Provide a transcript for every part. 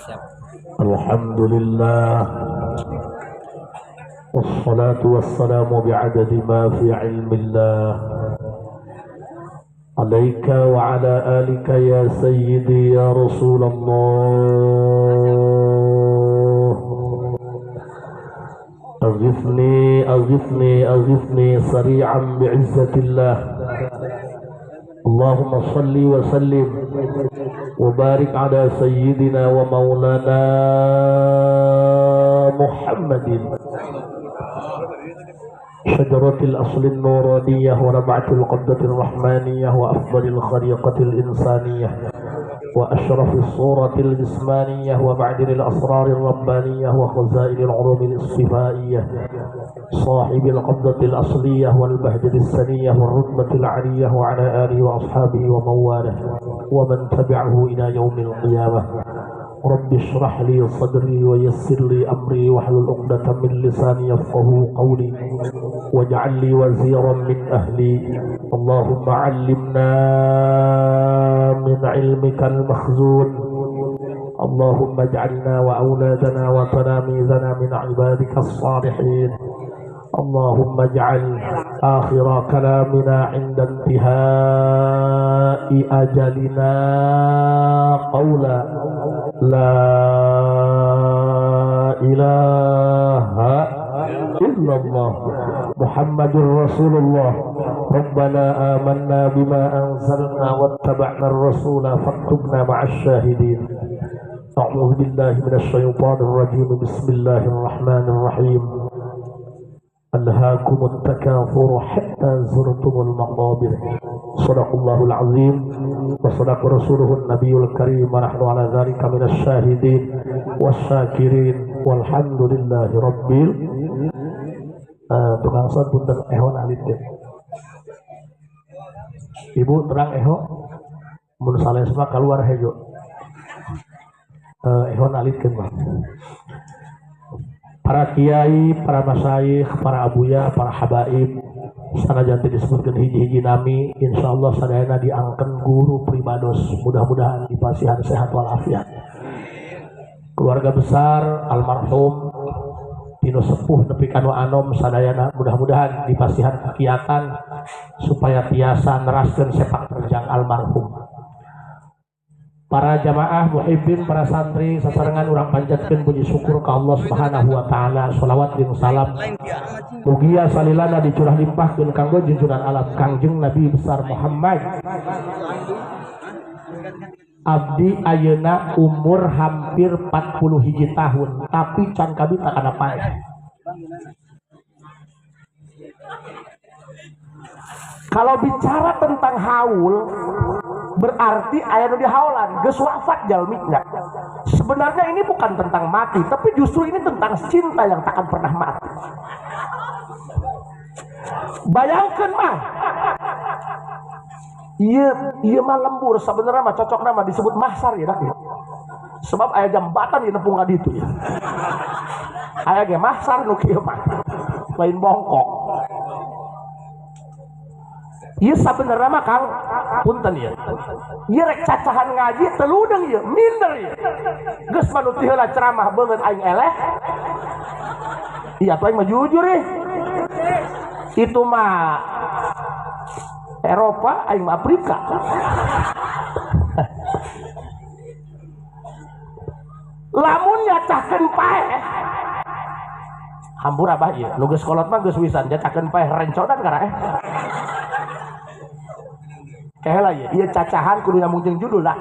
الحمد لله والصلاة والسلام بعدد ما في علم الله عليك وعلى آلك يا سيدي يا رسول الله أغثني أغثني أغثني سريعا بعزة الله اللهم صل وسلم وبارك على سيدنا ومولانا محمد شجرة الأصل النورانية ونبعة القبضة الرحمانية وأفضل الخليقة الإنسانية وأشرف الصورة الجسمانية ومعدن الأسرار الربانية وخزائن العلوم الاصطفائية صاحب القبضة الأصلية والبهجة السنية والرتبة العلية وعلى آله وأصحابه ومواله ومن تبعه إلى يوم القيامة رب اشرح لي صدري ويسر لي أمري واحلل عقدة من لساني يفقهوا قولي واجعل لي وزيرا من أهلي اللهم علمنا من علمك المخزون اللهم اجعلنا وأولادنا وتلاميذنا من عبادك الصالحين اللهم اجعل آخر كلامنا عند انتهاء أجلنا قولا لا إله إلا الله محمد رسول الله ربنا آمنا بما أنزلنا واتبعنا الرسول فاكتبنا مع الشاهدين أعوذ بالله من الشيطان الرجيم بسم الله الرحمن الرحيم ألهاكم التكاثر حتى زرتم المقابر صدق الله العظيم وصدق رسوله النبي الكريم ونحن على ذلك من الشاهدين والشاكرين والحمد لله رب tukang son punten ehon alitkeun ibu terang eho mun salesma keluar hejo ehon alitkeun mah para kiai, para masyayikh, para abuya, para habaib sanajan teu disebutkeun hiji-hiji nami insyaallah sadayana diangken guru pribados mudah-mudahan dipasihan sehat walafiat keluarga besar almarhum tinu sepuh nepi kanu anom sadayana mudah-mudahan dipasihan kegiatan supaya tiasa neraskeun sepak terjang almarhum para jamaah muhibbin para santri sasarengan urang panjatkeun puji syukur ka Allah Subhanahu wa taala shalawat jeung salam mugia salilana dicurah limpahkeun kanggo junjungan alam Kangjeng Nabi besar Muhammad abdi ayeuna umur hampir 40 hiji tahun tapi can kabita kana paeh kalau bicara tentang haul berarti aya nu dihaulan geus wafat jalmina. Sebenarnya ini bukan tentang mati, tapi justru ini tentang cinta yang takkan pernah mati. Bayangkan mah, iya mah lembur sebenarnya mah cocok nama disebut mahsar ya dak ya. Sebab aya jambatan di nepung kaditu ya. Aya ge mahsar nu kieu mah. Lain bongkok. Ieu sabenerna mah Kang punten ieu. Ieu rek cacahan ngaji teludeung ieu, minder ieu. Geus manu ti heula ceramah beungeut aing eleh. Iya, aing mah jujur itu mah Eropa, aing mah Afrika. Lamun nyacahkeun paeh hampur abah ieu, nu geus kolot mah geus wisan nyacahkeun paeh rencodan kana Kehela ya, iya cacahan kudu nyambung jeung judul lah.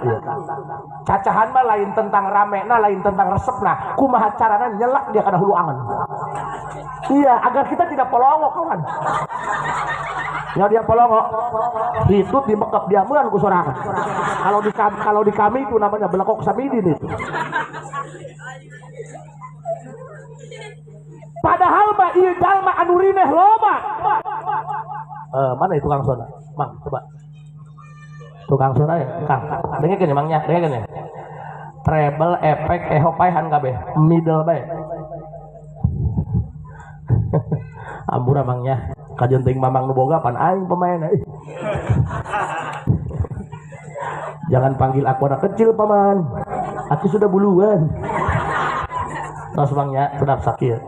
Cacahan mah lain tentang ramena, lain tentang resepna. Kumaha carana nyelak dia kana hulu angan. Iya, agar kita tidak polongok kawan. Ya dia polongok, hitut dibekap diamuan ku sorangan. Kalau di kami itu namanya belekok samidin itu. Padahal mah ieu jalma anu rineh loba. Mana itu Kang Sona? Mang, coba. Tukang Sona ya, Kang. Dengekeun emangnya, dengekeun ya. Treble efek ehopaehan kabeh, middle bae. Ampun emangnya, kajenting mamang nu boga pan aing pemain euy. Jangan panggil aku anak kecil paman. Aku sudah buluan. Terus bangnya sedap sakit.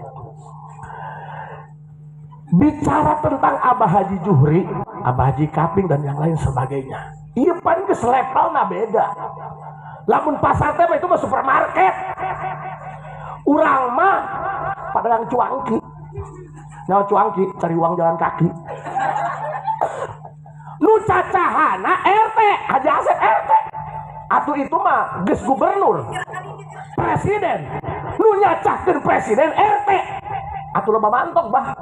Bicara tentang Abah Haji Juhri, Abah Haji Kaping dan yang lain sebagainya. Iya pan ke levelna beda. Lamun pasar teh itu mah supermarket. Urang mah pada yang cuangki. Nyawa cuangki cari uang jalan kaki. Nu cacahana RT, Haji Asep RT. Atuh itu mah geus gubernur. Presiden. Nu nyacahkeun presiden RT. Atuh loba mantok bah.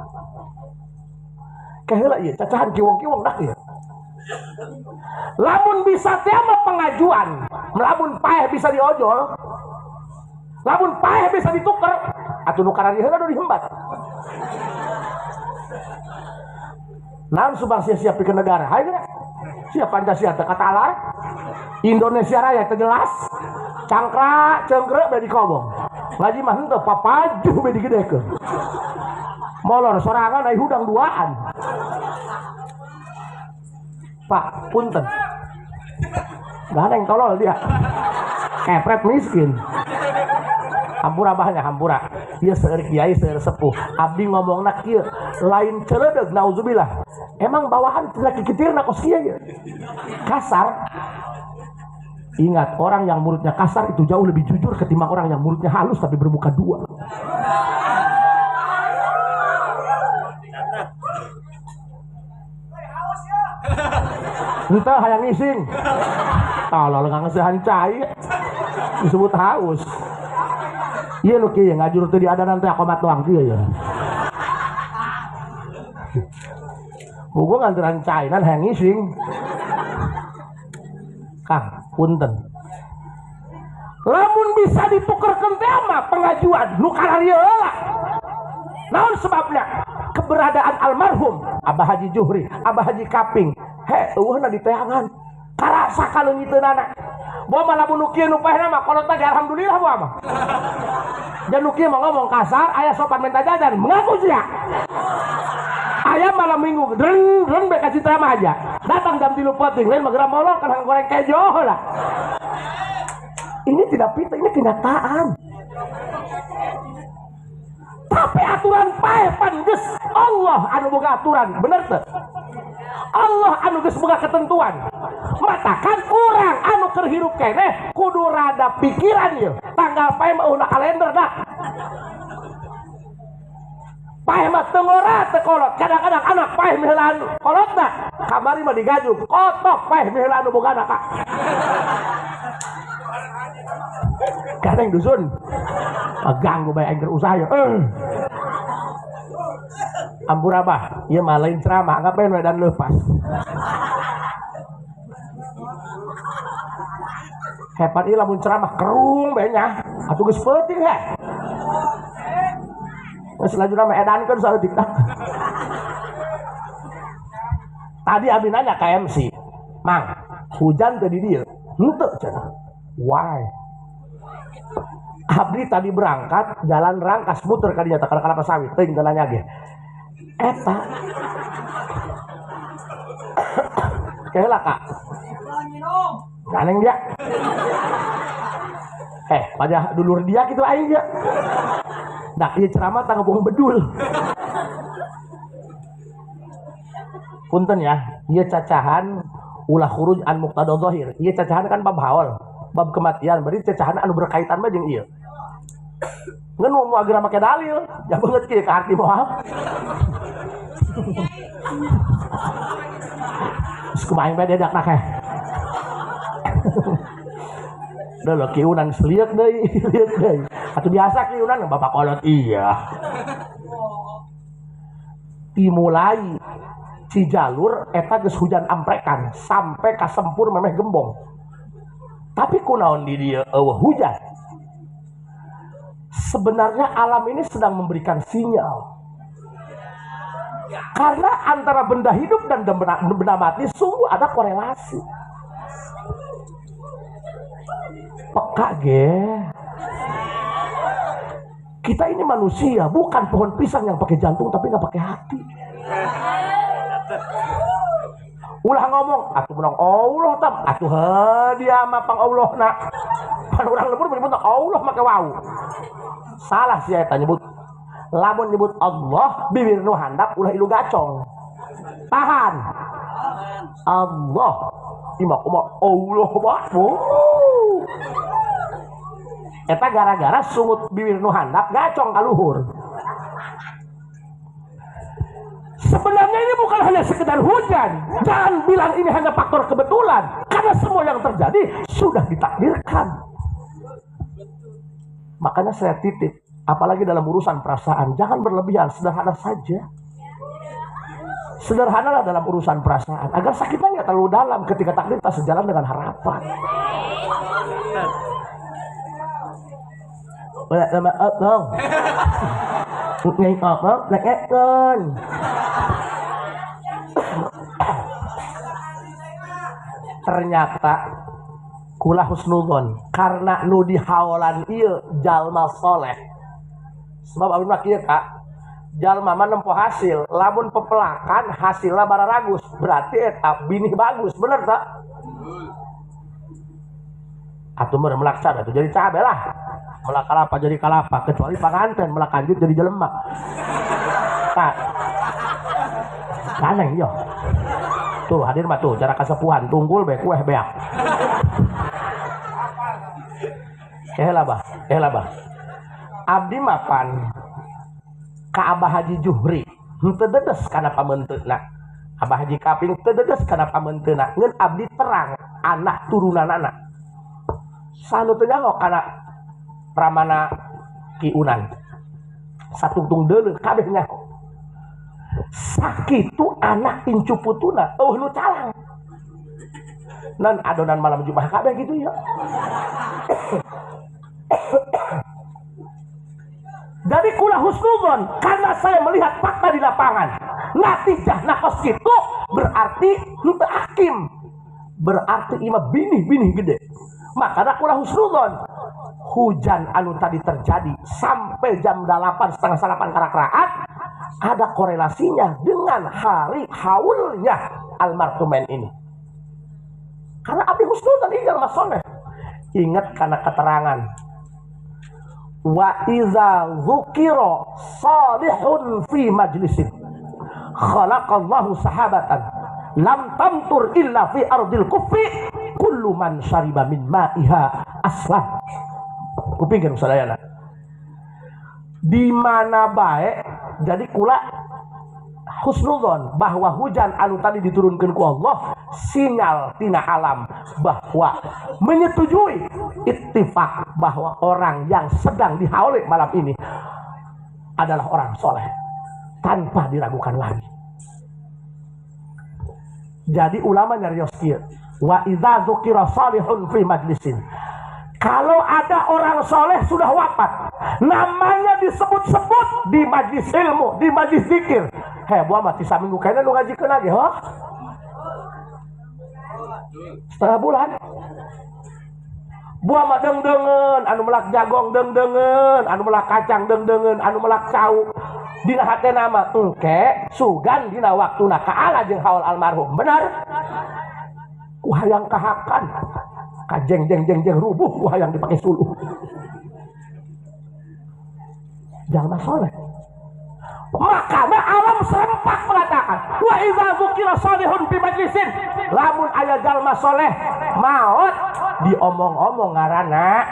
Kaheula ieu cacahan kiwong-kiwong dah ieu. Lamun bisa teh mah pengajuan, lamun paeh bisa diojol, lamun paeh bisa dituker, atuh nu karari heula nu dihembat. Naon subang sia-sia pikeun negara, hayu geura. Sia Pancasila teh kata alar. Indonesia Raya teh jelas. Cangkra, cengkre bae dikobong. Ngaji mah henteu papaju bae digedekeun. Molor sorangan ai hudang duaan. Pak, punten. Gak yang tolol dia. Kepret miskin. Hampura bahnya, hampura. Dia seueur kiai, seueur sepuh. Abdi ngomongna kieu, lain ceureudeg nauzubillah. Emang bawahan laki kitirna kos kieu ya. Kasar. Ingat, orang yang mulutnya kasar itu jauh lebih jujur ketimbang orang yang mulutnya halus tapi bermuka dua. Entah hayang ngising. Tolol ngangeusehan cai. Disebut haus. Ieu nu kieu ngajur teu diadanan teh akomat doang kieu ya. Mugo nganteran cai nan hayang ngising. Kang, punten. Lamun bisa ditukerkeun teh mah pengajuan nu kararieu heula. Naon sebabna? Keberadaan almarhum Abah Haji Juhri, Abah Haji Kaping. Eueuhna di teangan. Karasa kaleungiteunana. Boa mah lamun nu kieu nu paehna mah kolot teh alhamdulillah boa mah. Dan nu kieu mah ngomong kasar, aya sopan minta jajan, mengaku sia. Aya malam minggu, dren bae ka Citra mah aja. Datang jam 3 peuting, lain mah geura molor kana goreng kejo lah. Ini tidak fitnah, ini kenyataan. Tapi aturan paeh pan geus Allah anu boga aturan, bener teu? Allah anu geus boga ketentuan. Matakan urang anu keur hirup keneh kudu rada pikiran ieu. Tanggal paeh mah una kalender dah. Paeh mah teu ngora teu kolot. Kadang-kadang anak paeh miheulaan kolotna. Kamari mah digajuk. Kotok paeh miheulaan anu bogana Kak. Kadang dusun. Ganggu bae aing keur usaha ya. Ampura bah, ieu mah lain ceramah, ngapain we dan leupas. Hebat ieu lamun ceramah kerung bae nya. Atuh geus peuting he. Geus lajurna mah edankeun saeutik tah. Tadi abdi nanya ka MC, "Mang, hujan teh di dieu?" "Henteu cenah." "Why?" Abdi tadi berangkat jalan Rangkas muter ka dinya teh kana kelapa sawit teuing teu nanya ge. Eta kaheula Kak. Ganeng dia. Pada dulur dia gitu aing dia. Dak ieu ceramah tanggung bedul. Punten ya, ieu cacahan ulah khuruj an muqtada dzahir. Ieu cacahan kan bab haul, bab kematian, berarti cacahan anu berkaitan mah jeung ieu. Ngan mau ageura make dalil, ya beungeut kieu ka arti moal. Geus kumaha bae dedak na keh. Da lo kieunan lieut deui, lieut deui. Atuh biasa kieunan bapak kolot iya. Dimulai Cijalur eta geus hujan amprekan sampai ka Sempur memeh gembong. Tapi kunaon di dieu eueuh hujan? Sebenarnya alam ini sedang memberikan sinyal. Karena antara benda hidup dan benda mati sungguh ada korelasi. Peka ge. Kita ini manusia, bukan pohon pisang yang pakai jantung tapi nggak pakai hati. Ulah ngomong, atuh menang Allah tam, atuh dia mah pang Allah nak. pan urang lembur menyebut Allah make wau. Salah sih eta nyebut. Lamun nyebut Allah bibir nu handap ulah ilu gacong. Tahan. Allah. Imak Allah Akbar. Eta gara-gara sungut bibir nu handap gacong ka luhur. Sebenarnya ini bukan hanya sekedar hujan. Jangan bilang ini hanya faktor kebetulan, karena semua yang terjadi sudah ditakdirkan. Makanya saya titip, apalagi dalam urusan perasaan, jangan berlebihan, sederhana saja. Sederhanalah dalam urusan perasaan, agar sakitnya nggak terlalu dalam ketika takdir tak sejalan dengan harapan. Maaf dong. Ternyata kula husnudzon karena nu dihaolan ieu jalma soleh. Sebab abdi mah kieu Kak, jalma mah nempo hasil, lamun pepelakan hasilna bararagus, berarti eta binih bagus, bener tak? Atuh meureun melak cada atuh jadi cabe lah. Melak kalapa jadi kalapa, kecuali panganten melak kanjut jadi jelema. Tah. Kaneng yo. Tuh hadir mah tuh cara kasepuhan tunggul bae kueh beak. Lah bah. Abdi mapan ka Abah Haji Juhri henteu dedes kana pamenteuna. Abah Haji Kaping teu dedes kana pamenteuna. Ngeun abdi terang anak turunanana. Sanu teu nyangok kana ramana Ki Unan. Satungtung deuleu kabeh nyangok. Sakitu anak incu putuna nu calang. Nan adonan malam Jumat kabeh gitu ya. Jadi kula husnudzon karena saya melihat fakta di lapangan. Natijah nakos kitu berarti nu teu hakim. Berarti imah binih-binih gede. Makanya kula husnudzon hujan anu tadi terjadi sampai jam 8 setengah 8 karak-karaat ada korelasinya dengan hari haulnya almarhumen ini. Karena abdi husnudzon ieu mah soleh. Ingat karena keterangan wa iza dzukira salihun fi majlisin khalaqallahu sahabatan lam tamtur illa fi ardil kufi kullu man syariba min ma'iha aslan. Kupingkeun sadayana di mana bae jadi kula husnudzon bahwa hujan anu tadi diturunkeun ku Allah sinyal tina alam bahwa menyetujui ittifaq bahwa orang yang sedang dihauli malam ini adalah orang soleh tanpa diragukan lagi. Jadi ulama nyarios kieu wa idza dzukira salihun fi majlisin, kalau ada orang soleh sudah wafat namanya disebut-sebut di majlis ilmu, di majlis zikir, buah mati saminggu kayaknya lu ngajikeun lagi setengah bulan buah mah deng-dengen anu melak jagong deng-dengen anu melak kacang deng-dengen anu melak cau dina hatena mah engke sugan dina waktuna kaala jeung haul almarhum benar ku hayang kahakan kajeng jeng rubuh ku hayang dipake suluh. Jalma soleh. Makanya alam serempak mengatakan wa idza dzukira salihun fi majlisin, lamun aya jalma soleh maot diomong-omong ngaranna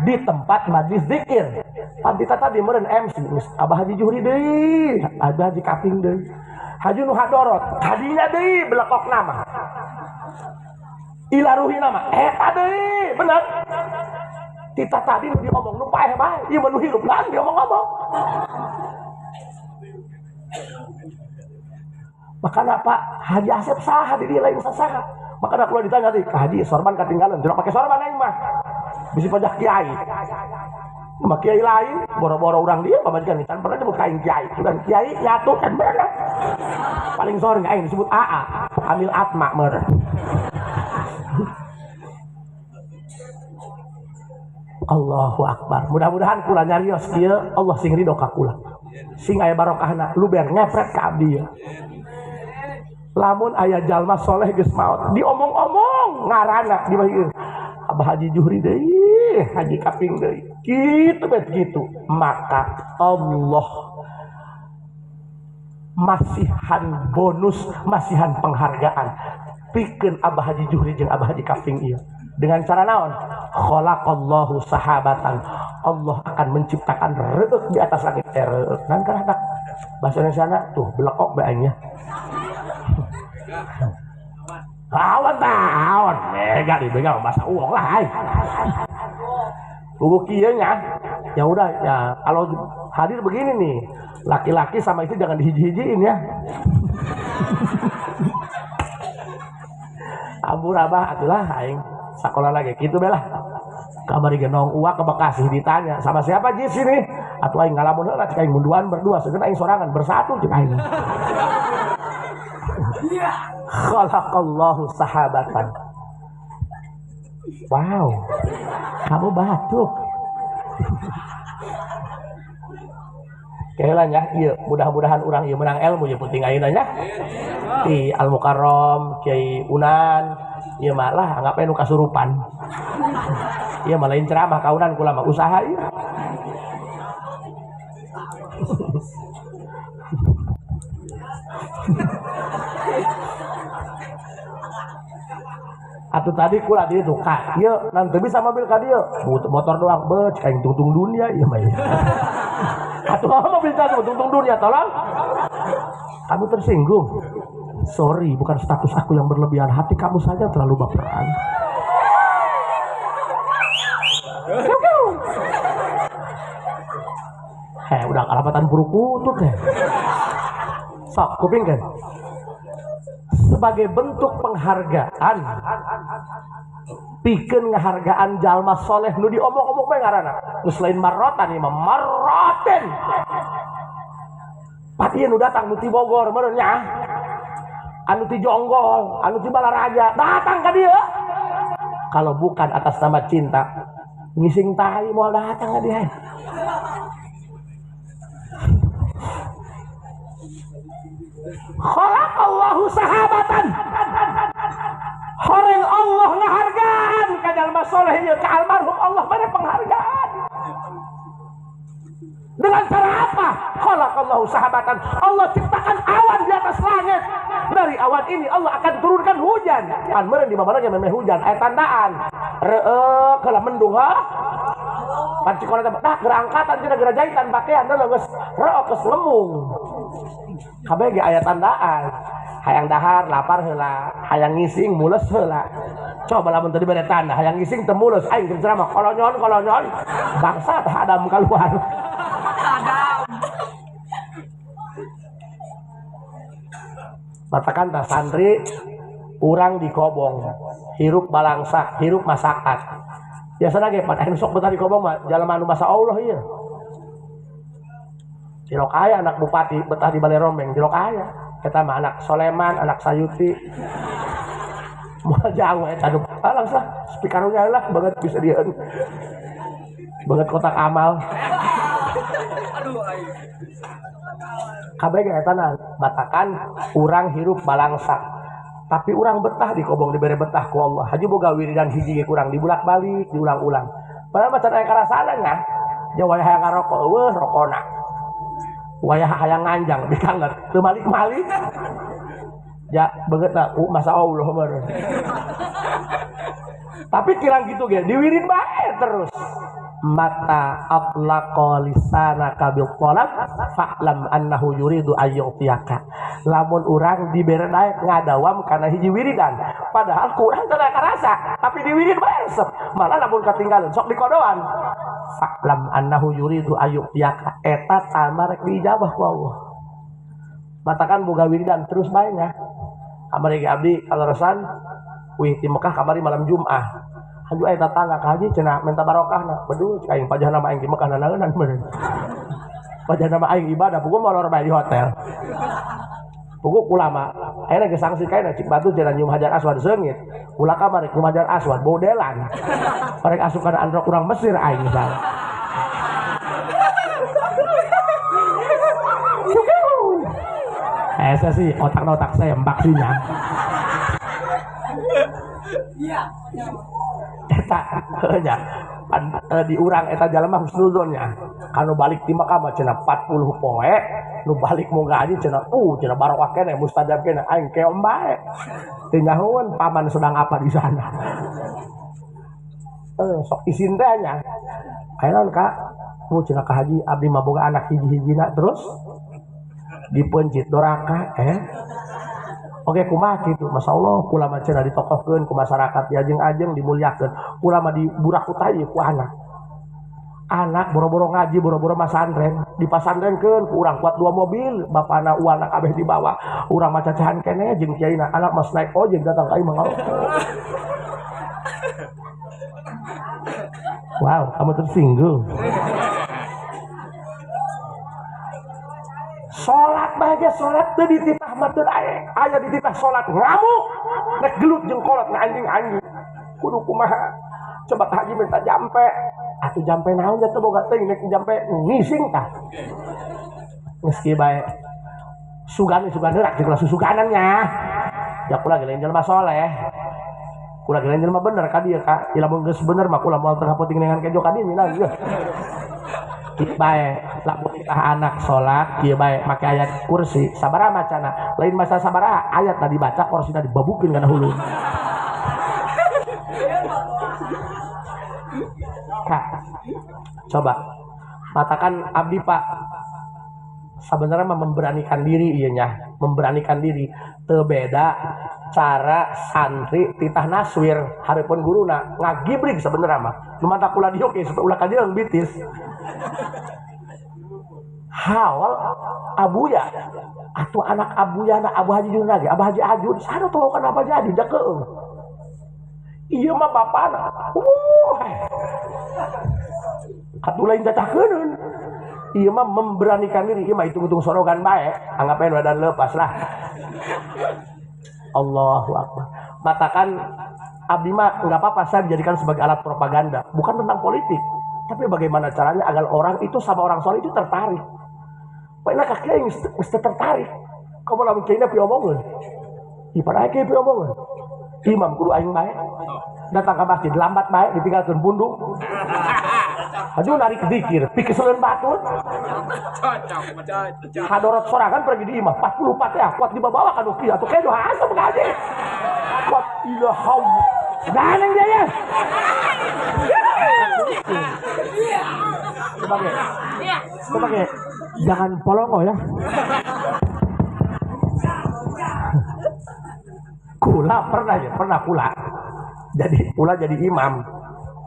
di tempat majlis zikir. Tadi tadi meureun MC Abah Haji Juhri deui, Abah Haji Kaping deui, Haji nu hadorot kadinya deui belekok nama ilaruhi nama eta deui bener. Kita tadi diomong nu paeh bae ieu mah nu hirup lan diomong-omong. Makanya Pak Haji Asep saha di dia lain saha. Makanya kalau ditanya tadi Haji sorban ketinggalan, tidak pakai sorban aing mah. Bisi pajak kiai. Cuma kiai lain, boro-boro orang dia pamajikan kan pernah disebut kain kiai. Dan kiai nyatu kan bener. Paling sore aing disebut AA, Amil Atma meureun. Allahu Akbar. Mudah-mudahan kula nyarios kieu Allah sing ridho ka kula. Sing aya barokahna lu ber ngepret ka abdi ya. Lamun aya jalma soleh geus maot diomong-omong ngaranna di baheun Abah Haji Juhri deui, Haji Kaping deui. Gitu. Maka Allah masihan bonus, masihan penghargaan pikeun Abah Haji Juhri jeung Abah Haji Kaping ieu. Dengan cara naon? Khalaqallahu sahabatan. Allah akan menciptakan reuk di atas langit reuk. Nan kana bahasa Indonesia tuh belekok bae. Awan mega dibegal bahasa uang lah. Buku kieu nya. Ya udah ya, kalau hadir begini nih, laki-laki sama istri jangan dihiji-hijiin ya. Abu Rabah atulah aing sekolah lagi gitu belah. Kamari genong uak ke Bekasi ditanya sama siapa di sini? Atuh aing ngalamun heula cek aing munduan berdua, segeun aing sorangan bersatu cek aing. Khalaqallahu sahabatan. Wow. Kamu batuk. Kayaknya ya, iya, mudah-mudahan orang ieu menang ilmu ya penting ayeuna nya. Ti Al Mukarram, Kiai Unan, ieu malah anggap nu kasurupan. Ieu mah lain ceramah kaunan kula mah usaha ieu. Atuh tadi kula di itu kak, ieu nanti bisa mobil ka dieu, motor doang beut kayak tungtung dunia ieu mah. Atuh mobil tadi tungtung dunia tolong. Kamu tersinggung. Sorry, bukan status aku yang berlebihan, hati kamu saja terlalu baperan. Udah kalapatan buruk kutut deh. Sok kuping kan? Sebagai bentuk penghargaan pikeun ngahargaan jalma soleh nu diomong-omong bae ngaranna geus lain marrotan ieu mah marroten pati nu datang nu ti Bogor meureun nya anu ti Jonggol anu ti Balaraja datang ka dieu kalau bukan atas nama cinta ngising tai moal datang ka dieu. Khalaqallahu sahabatan. Horeng Allah ngahargaan ka jalma soleh ieu ka almarhum Allah bade penghargaan. Dengan cara apa? Khalaqallahu sahabatan. Allah ciptakan awan di atas langit. Dari awan ini Allah akan turunkan hujan. Pan meureun di mana ge memeh hujan aya tandaan. Reuk heula mendung ha. Pan cikola teh dah geura angkatan cenah geura jahitan pakaian deuleu geus reuk geus lemung. Kabeh ge aya tandaan. Hayang dahar lapar heula, hayang ngising mules heula. Coba lamun tadi bade tanda, hayang ngising teu mules, aing keur ceramah kolonyon. Bangsa teh Adam keluar. Adam. Matakan tah santri urang di Kobong, hirup balangsak, hirup masakan. Biasana ge pan sok betah di Kobong mah jalema anu masa Allah ieu. Cilok aya anak bupati betah di Balai Rombeng, cilok aya. Eta mah anak Soleman, anak Sayuti. Moal jauh eta nu. Langsung spikarunya lah banget bisa dieun. Banget kotak amal. Aduh ai. Kabeh ge eta batakan urang hirup balangsak. Tapi urang betah di Kobong dibere betah ku Allah. Haji boga wiridan hiji ge kurang dibulak-balik, diulang-ulang. Padahal mah can aya karasana nya. Nya wayah hayang ngarokok, weuh rokona. Wayah hayang nganjang dikanget teu malik-malik ya begeutna masa Allah meureun tapi kirang gitu ge diwirid bae terus mata atlaqa lisanaka bil talab fa'lam annahu yuridu ayyutiyaka lamun urang dibere daek ngadawam kana hiji wiridan padahal kurang teu karasa tapi diwirid bae resep malah lamun katinggalan sok dikodoan fa'lam annahu yuridu ayyutiyaka eta tamarek diijabah ku Allah matakan boga wiridan terus bae nya kamari abdi kaleresan wih ti Mekah kamari malam Jumat haju aya tatangga ka haji cenah minta barokahna bedu cik aing pajah nama aing di Mekah nanaeunan bener pajah nama aing ibadah puguh molor bae di hotel puguh ulama ayeuna geus sangsi kaena cik batu cenah nyium hajar aswad seungit ulah kamar rek nyium hajar aswad bodelan parek asup kana androk urang Mesir aing misalnya saya sih otak saya mbak sih nya. Iya. eta nya di urang eta jalema husnudzonnya kanu balik ti Makkah mah cenah 40 poe nu balik mau ngaji cenah cenah barokah keneh mustajab keneh aing keom bae teu nyahoeun paman sedang apa di sana sok isin teh nya kaenaon Kak cenah ka haji abdi mah boga anak hiji-hijina terus dipencit doraka Oke kumaha kitu Masya Allah kula mah cenah ditokohkeun ku masyarakat diajeng-ajeng dimuliakeun kula mah diburak utai ku anak boro-boro ngaji boro-boro masantren dipasantrenkeun ku urang kuat 2 mobil bapana uana kabeh di bawah urang mah cacahan keneh jeung kiaina anak mas naik ojek datang ka imah wow kamu tersinggung salat bae salat teu dititah mah teu aya dititah salat ngamuk nek gelut jeung kolot na anjing-anjing kudu kumaha coba haji minta jampe atuh jampe naon teh boga teuing nek jampe ngising tah geus kieu bae sugan heurak jeung susuganan nya ya kula ge lain jelema soleh kula ge lain jelema bener ka dieu Kak lamun geus bener mah kula moal teu hapoting dengan kejo ka dieu nah bae lamun nikah anak salat kieu bae make ayat kursi sabaraha macana lain masa sabaraha ayat tadi dibaca kursina dibabukeun kana hulu Kak coba katakan abdi Pak sebenarnya memberanikan diri ieu nya memberanikan diri teu beda cara santri titah naswir hareupeun guruna ngagibrig sebenarnya mah nu mata kula dieu ge ulah ka dieu bitis hawal abuya atau anak abuya na Abu Haji Juna ge Abu Haji Ajun sana tuh kan apa jadi da keung ieu mah bapana atuh lain cacahkeun ieu mah memberanikan diri ieu mah hitung-hitung sorogan bae anggap ae badan leupas lah Allahu Akbar matakan abdi mah enggak apa-apa saya dijadikan sebagai alat propaganda bukan tentang politik tapi bagaimana caranya agar orang itu sama orang soleh itu tertarik pokoknya kakek yang mesti tertarik kamu lamun kayaknya piomongin ibarat kayak piomongin imam guru aing baik datang ke masjid lambat baik ditinggalkan pundung aja narik dikir pikir selain batu hadorot sorangan pergi di imam 44 ya kuat di bawah kan uki atau kayak doa asam gaji kuat ilahau ganeng dia ya coba jangan polongo ya kula pernah kula jadi imam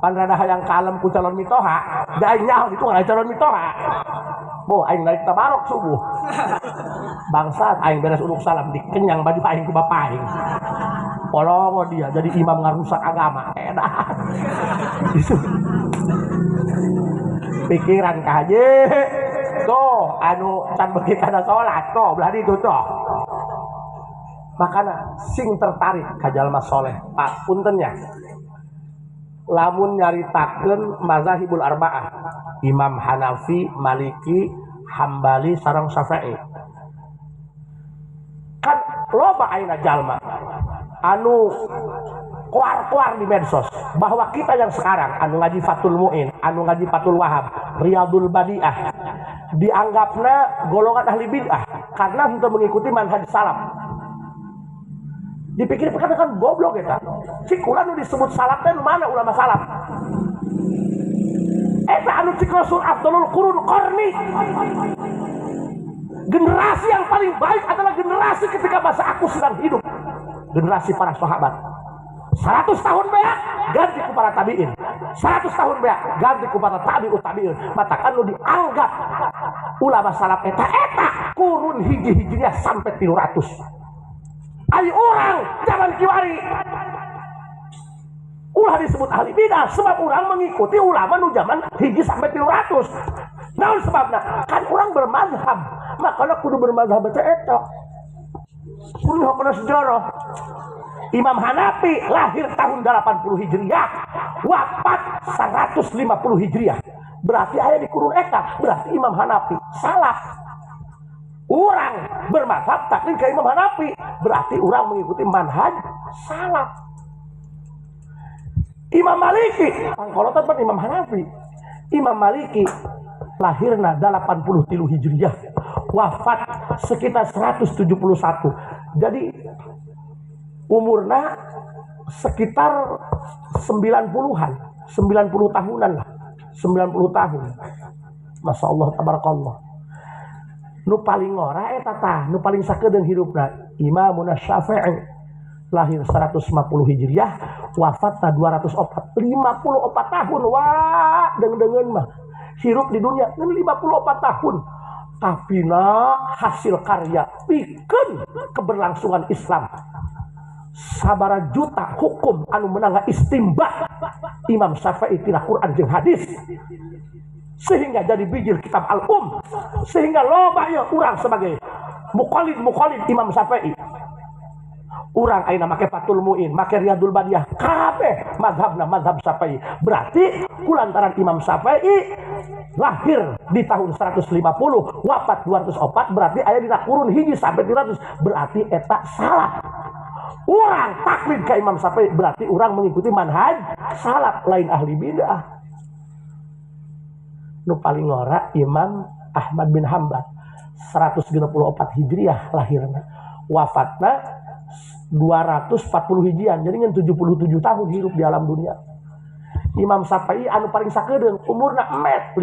pan rada hayang kalem ku calon mitoha da aing nyaho itu nggak calon mitoha boh aing naik tabarok subuh bangsat aing beres uduk salam dikenyang baju aing ku bapak aing polongo dia jadi imam ngarusak agama edah pikiran kaje tuh anu can beki kana salat tuh belah ditu tuh makana sing tertarik ka jalma soleh Pak puntennya lamun nyaritakeun mazhabul arba'ah Imam Hanafi, Maliki, Hambali sareng Syafi'i kan loba ayeuna jalma anu kuar-kuar di medsos bahwa kita yang sekarang anu ngaji Fathul Mu'in, anu ngaji Fathul Wahab, Riyadul Badi'ah dianggapna golongan ahli bid'ah karena untuk mengikuti manhaj salaf. Dipikir kan goblok eta. Cik ulah nu disebut salaf teh mana ulama salaf? Eta anu cik Rasul Abdulul Qurun Qarni. Generasi yang paling baik adalah generasi ketika masa aku sedang hidup. Generasi para sahabat. 100 tahun beak ganti ku para tabi'in. 100 tahun beak ganti ku para tabi'ut tabi'in. Matakan lu dianggap ulama salaf eta kurun hiji-hijinya sampai 300. Ayo orang zaman kiwari ulah disebut ahli bidah sebab orang mengikuti ulama nu zaman hiji sampai 300. Naon sebabna? Kan orang bermazhab, makanya kudu bermazhab eta. Kudu hakuna sejarah. Imam Hanafi lahir tahun 80 Hijriah, wafat 150 Hijriah. Berarti aya di kurun eta, berarti Imam Hanafi salah. Orang bermazhab taklid ke Imam Hanafi, berarti orang mengikuti manhaj salaf. Imam Maliki pangkolotan pan Imam Hanafi. Imam Maliki lahirna 83 Hijriah, wafat sekitar 171. Jadi umurna sekitar 90-an, 90 tahunan lah. 90 tahun. Masya Allah tabarakallah. Nu paling ngora eta tah, nu paling sakedeung hidupna Imam Syafi'i lahir 150 Hijriah, wafatna 204, 54 tahun. Wah, deung-deungeun mah hirup di dunia 54 tahun. Tapi hasil karya pikeun keberlangsungan Islam. Sabara juta hukum anu menangga istimbat Imam Syafi'i tina Quran jeung hadis, sehingga jadi bijil kitab sehingga loba ya urang sebagai mukallid Imam Syafi'i. Urang ayeuna make Fathul Muin, make Riyadul Badiah, kabeh mazhabna mazhab Syafi'i. Berarti kulantaran Imam Syafi'i lahir di tahun 150, wafat 204, berarti aya dina kurun hiji sampai 200, berarti eta salah. Urang taklid ke Imam Syafi'i, berarti urang mengikuti manhaj salaf, lain ahli bid'ah. Nu paling ngora Imam Ahmad bin Hanbal 164 Hijriah lahirna, wafatna 240 Hijriah, jadi ngan 77 tahun hidup di alam dunia. Imam Syafi'i anu paling sakedeung umurna 54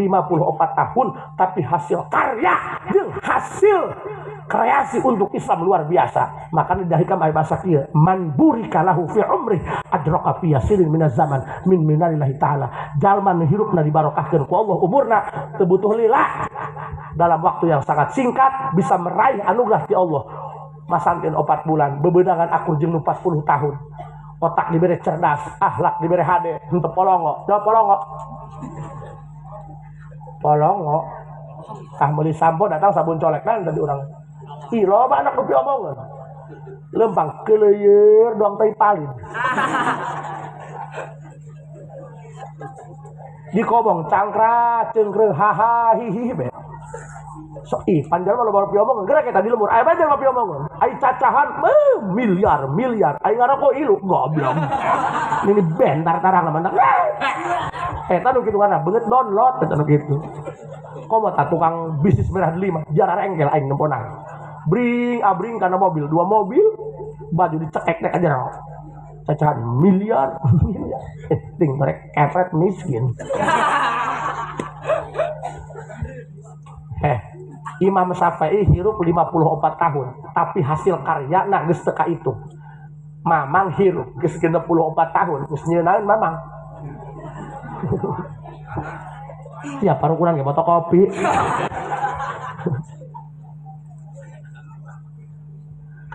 tahun, tapi hasil karya jeung hasil kreasi untuk Islam luar biasa. Makanya dahikam aya bahasa kieu, man burika lahu fi umri adraka fi yasirin minaz zaman min minalillahi taala. Jalma nu hirupna dibarokahkeun ku Allah umurna teu butuh lila, dalam waktu yang sangat singkat bisa meraih anugerah ti Allah. Masantin 4 bulan bebedangan akur jeung 40 tahun. Otak diberi cerdas, akhlak diberi hade, henteu polongo. Jawab polongo. Polongo. Ah meuli sampo datang sabun colek tadi urang. Ih loba anak kopi omongan. Lempang keleuyeur doang teh palin. Di kobong cangkra, cengkreng haha hihi be. So, panjang mah loba piomong geura kita di lemur. Aya bae loba piomong. Ai cacahan miliar. Ai ngaroko ilu goblok. Ini bentar tarang mah. Eta nu kitu kana beungeut download eta nu kitu. Komo ta tukang bisnis merah 5 jarar engkel aing nemponang. Abring kana mobil, 2 mobil baju dicekek nek aja. Cacahan miliar. Ting merek kepret miskin. Imam Syafi'i hirup 54 tahun, tapi hasil karya nak geus teu ka itu. Mamang hirup geus 64 tahun, geus nyeunaeun mamang. Ya paru kurang ge boto kopi.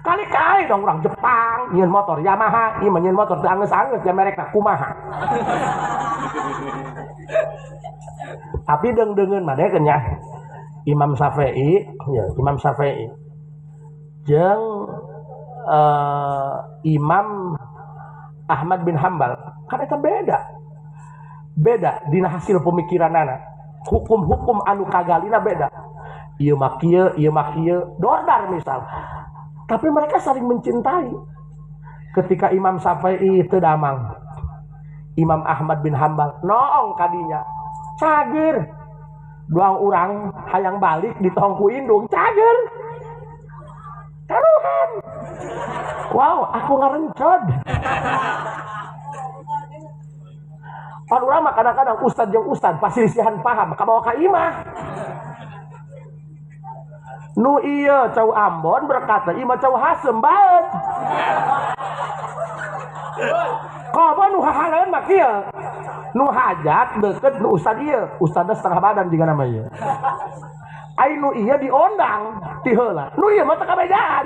Kali-kali dong orang Jepang nyeun motor Yamaha, ieu mah nyeun motor teu angeus-angeus ya merekna kumaha. Tapi deung-deungeun mah deukeun nya. Imam Syafi'i jeung Imam Ahmad bin Hanbal kan eta beda dina hasil pemikiranana, hukum-hukum anu kagalina beda. Ieu mah kieu dordar misal, tapi mereka saling mencintai. Ketika Imam Syafi'i teu damang, Imam Ahmad bin Hanbal noong kadinya cager. Doang urang hayang balik di tongku indung cager karuhan. Wow, aku ngarencod. Pan urang mah kadang-kadang ustad jeung ustad pasilisihan paham ka bawa ka imah. Nu ieu cau Ambon berkata imah cau Hasem baet. Komo nu hahaleun mah kieu. Nu hajat deket nu ustad ieu, ustadna setengah badan juga nama ieu. Ai nu ieu diondang ti heula. Nu ieu mah teu kabedaan.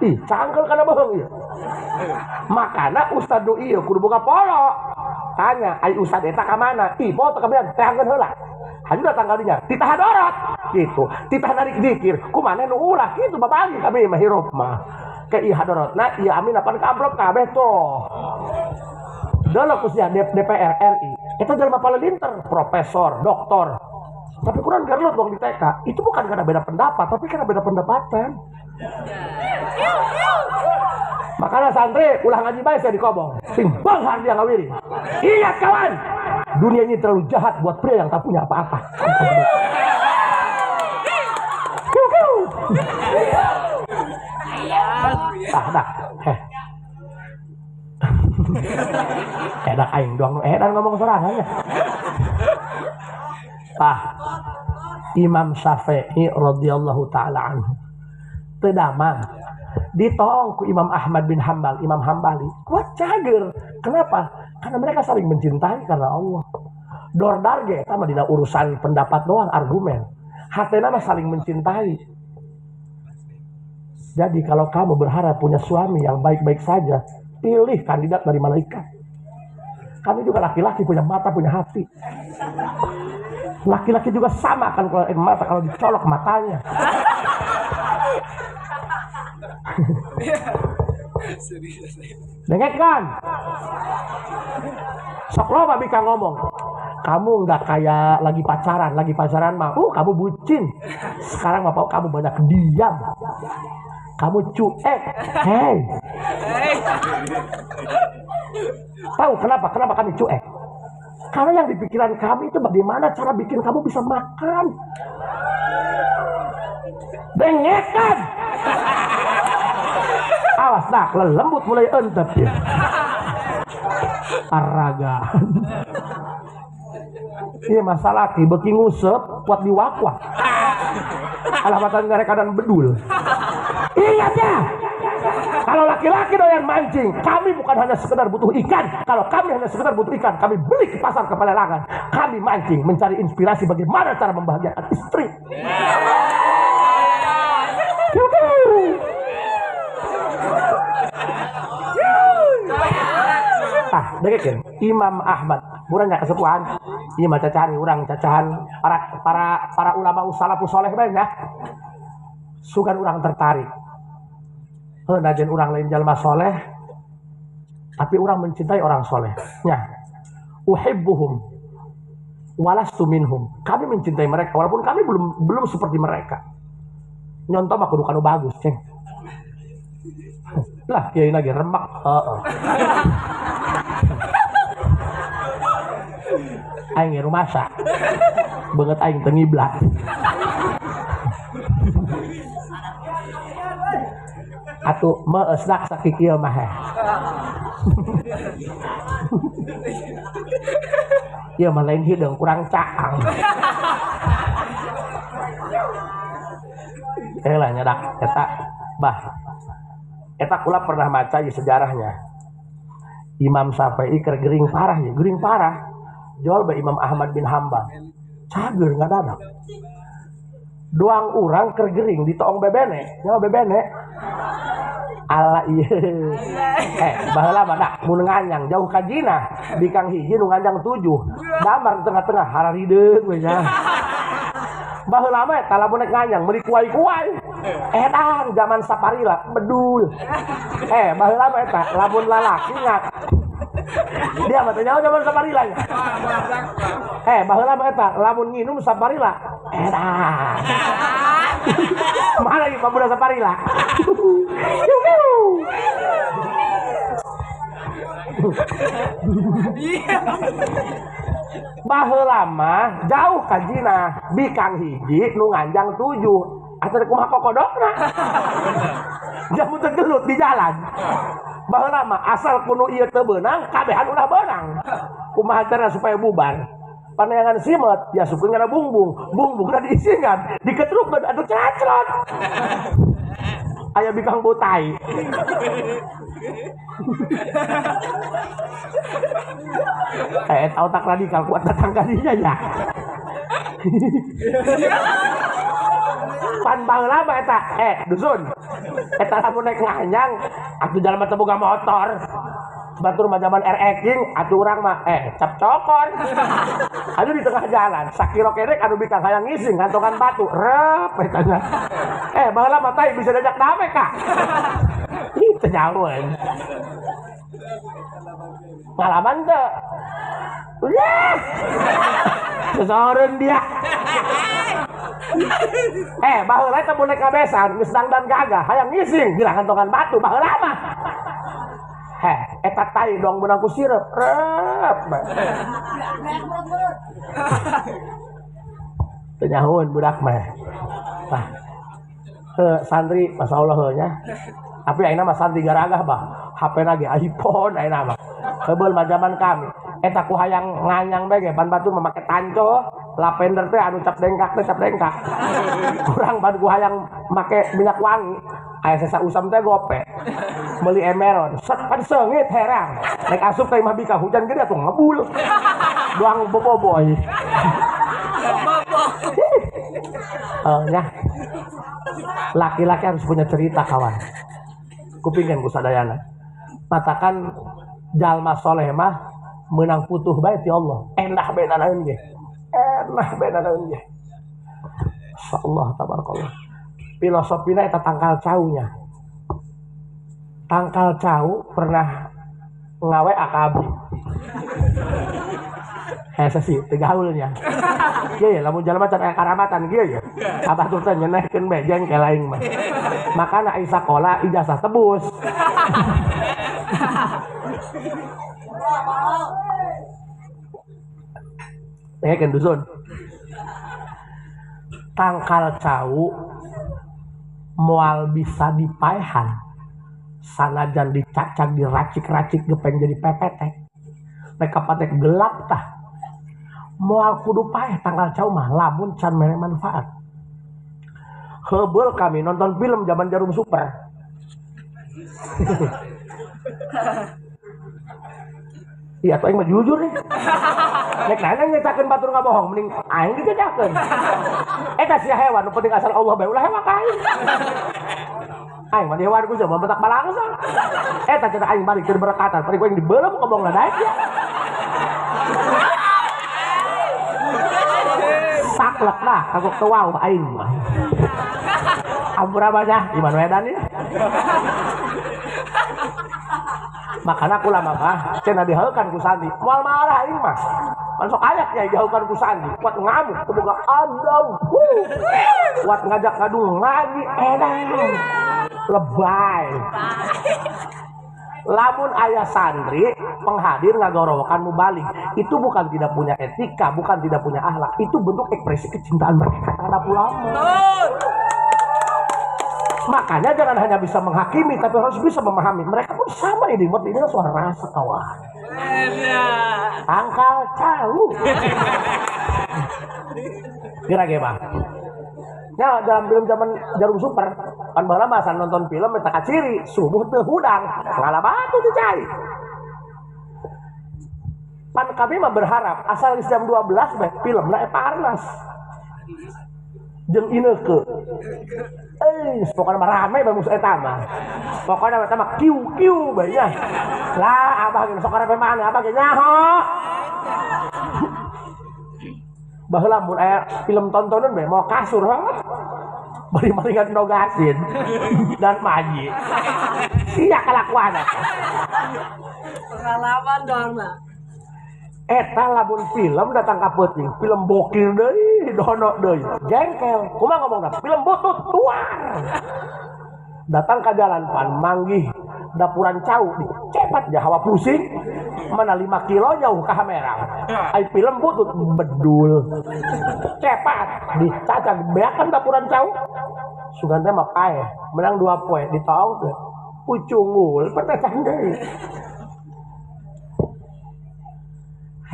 Ih, cangkel kana beung ieu. Makana ustad nu ieu kudu boga polo. Tanya, ai ustad eta ka mana? Ih, polo teu kabedaan, teh angkeun heula. Hanya datang kalinya, titah dorot gitu. Titah narik dikir, kumaha nu ulah kitu babagi kabeh mah hirup mah. Ke ieu hadorotna, ieu amin apan ka amplop kabeh toh. Dolo kusnya DPR RI itu jalma palinter, profesor, doktor, tapi kurang garlot dong di TK. Itu bukan karena beda pendapat, tapi karena beda pendapatan. Makanya santri ulah ngaji bae saya di kobong. sing banghar dia ngawiri. Ingat kawan, dunia ini terlalu jahat buat pria yang tak punya apa-apa. Enak aing doang, edan ngomong sorangannya. Imam Syafi'i radhiyallahu taala anhu teu damang ditolong ku Imam Ahmad bin Hambal, Imam Hambali kuat cager. Kenapa? Karena mereka saling mencintai karena Allah. Dordar ge eta mah dina urusan pendapat doang, argumen. Hatena mah saling mencintai. Jadi kalau kamu berharap punya suami yang baik-baik saja, pilih kandidat dari malaikat. Kami juga laki-laki, punya mata, punya hati. Laki-laki juga sama kan, kalau mata kalau dicolok matanya. Dengar kan? Sok lo babi kan ngomong, kamu nggak kayak lagi pacaran mah, kamu bucin. Sekarang mah kamu banyak diam, kamu cuek. Hei, tahu kenapa kami cuek? Karena yang di pikiran kami itu bagaimana cara bikin kamu bisa makan. Dengekan. Awas nak, lembut mulai entep ya. Aragan. Iya masalah ki beki ngusep buat diwakwah. Alamatan ngarekan bedul. Ingat ya. Kalau laki-laki doyan mancing, kami bukan hanya sekedar butuh ikan. Kalau kami hanya sekedar butuh ikan, kami beli ke pasar ke Pelelangan. Kami mancing, mencari inspirasi bagaimana cara membahagiakan istri. Dengerin Imam Ahmad, murahnya kesepuhan. Ini mah cacahan urang, cacahan para ulama salafus saleh banyak. Sugan urang tertarik. Najen orang lain jalma soleh, tapi orang mencintai orang soleh. Ya, uhibbuhum, walastu minhum. Kami mencintai mereka, walaupun kami belum seperti mereka. Nyontoh mah kudu kanu bagus, ceng. Lah, kiai lagi remak. Aing rumah sak, banget aing tengiblat. Atuh meusnak sakikieu mah heh. Ieu mah lain hideung kurang caang. Lah nyadak eta eta kula pernah baca di sejarahnya. Imam Syafi'i keur gering parah. Jual ba Imam Ahmad bin Hambal. Cager ngadadak. Doang urang keur gering di toong bebene, nyawa bebene. Ala iya. Baheula mah dak mun nganyang jauh ka jina, di Kang hiji nu nganyang 7. Damar tengah-tengah hararideung we nya. Baheula mah eta lamun nganyang meuli kuai-kuai. Edan zaman saparila bedul. Baheula mah eta lamun lalaki ngat. Dia mah teh nyaho zaman saparila nya. Baheula mah eta lamun nginum saparila. Edan. Mana ieu pamuda saparila. Baheula mah jauh ka jina, di Kang hiji nu nganjang 7. Atuh kumaha kokodokna. Jamu teu gelut di jalan. Baheula mah asal kuno ieu teu beunang, kabehan ulah beunang. Kumaha cara supaya bubar? Paneangan simet, ya sukeun kana bungbungna diisingan, diketrukkeun atuh cacrot. Aya bikang botai. Eta otak radikal kuat datang kadinya ya. Pan baheula mah eta, dusun. Eta lamun naik nganyang, atuh jalma teu boga motor. Batur mah zaman RX atuh urang mah cap cokor. Anu di tengah jalan, sakilo kedek anu bikang hayang ngising gantongan batu. Rep etanya. Baheula mah teh bisa diajak dame Kak. Ih teu nyaweun. Pengalaman teu. Udah. Sesoreun dia. Baheula teh mun naik ngabesan geus dangdan gagah hayang ngising geura gantongan batu baheula mah. Eta tai dong menang ku sirep. Rep. Tenyahuan budak mah. Nah, santri Masya Allah nya. Tapi ayeuna mah santri garagah bah. HP lagi iPhone ayeuna mah. Heubeul mah zaman kami. Eta ku hayang nganyang bae ge ban batu make tanco, lavender teh anu cap dengkak. Kurang ban ku hayang make minyak wangi. Aya sesa usam teh gope. Meuli emeron, set pan seungit herang. Naik asup teh mah bika hujan gede atuh ngebul. Doang boboiboy. Ya. Laki-laki harus punya cerita kawan. Kupingin ku sadayana. Matakan jalma soleh mah menang putuh bae ti Allah. Endah bae nanaeun ge. Masyaallah tabarakallah. Filosofina eta tangkal caunya. Tangkal cau pernah ngawe akabi. Hese sih tegaulnya. Kieu ya lamun jalma can aya karamatan kieu ya. Abah tuh teh nyenehkeun bejeng ke laing mah. Makana ai sakola ijazah tebus. Kan dusun. Tangkal cau moal bisa dipaehan. Sanajan dicacak diracik-racik gepeng jadi pepetek. Mereka patek gelap tah. Moal kudu paeh tangkal cau mah lamun can mere manfaat. Heubeul kami nonton film zaman Jarum Super. Iya tuh aing mah jujur nih. Nek nana nyetakeun batur ngabohong mending aing dijajakeun. Eta sia hewan nu penting asal Allah bae ulah hewan kain. Aing mah hewan ku sama betak balangsa. Eta cenah aing balik keur berekatan, bari ku aing dibeuleuh ngomongna daek ya. Saklek lah kagok teuau aing mah. Ampura banyak Iman Wedan ya. Makanya aku lama mah cenah dihaeukan ku sandi. Moal marah aing mah. Masuk ayat ya jauhkan ku sandi. Kuat ngamuk teboga adam. Kuat ngajak ngadu ngaji edan. Lebay. Lamun ayah santri penghadir ngagorowokan mubalik, itu bukan tidak punya etika, bukan tidak punya akhlak, itu bentuk ekspresi kecintaan mereka terhadap ulama. Makanya jangan hanya bisa menghakimi, tapi harus bisa memahami. Mereka pun sama ini suara rasa kawan. Tangkal cau. Kira-kira ya dalam film zaman Jarum Super kan baheula masa nonton film eta kaciri subuh teu hudang ngala batu teh cai. Pan kami mah berharap asal jam 12 bae filmna Eva Arnas jeung Inneke. Pokoknya mah rame bae musuh eta mah. Pokoknya eta mah kiu bae nya. Lah abah ge sok rame mana abah ge nyaho. Baheula mun aya film tontonan bae mau kasur ha. Bari maringan nogasin dan maji. Iya kelakuan. Pengalaman dong mah. Eta lamun film datang ka peuting, film bokil deui, dono deui. Jengkel. Kumaha ngomongna? Film butut tuar. Datang ka jalan pan manggih dapuran cau cepat ya hawa pusing mana 5 kilo jauh ke kamera ai film butut bedul cepat dicacak beakan dapuran cau sugan teh mah paeh menang 2 poin ditaong teh pucungul petecang deui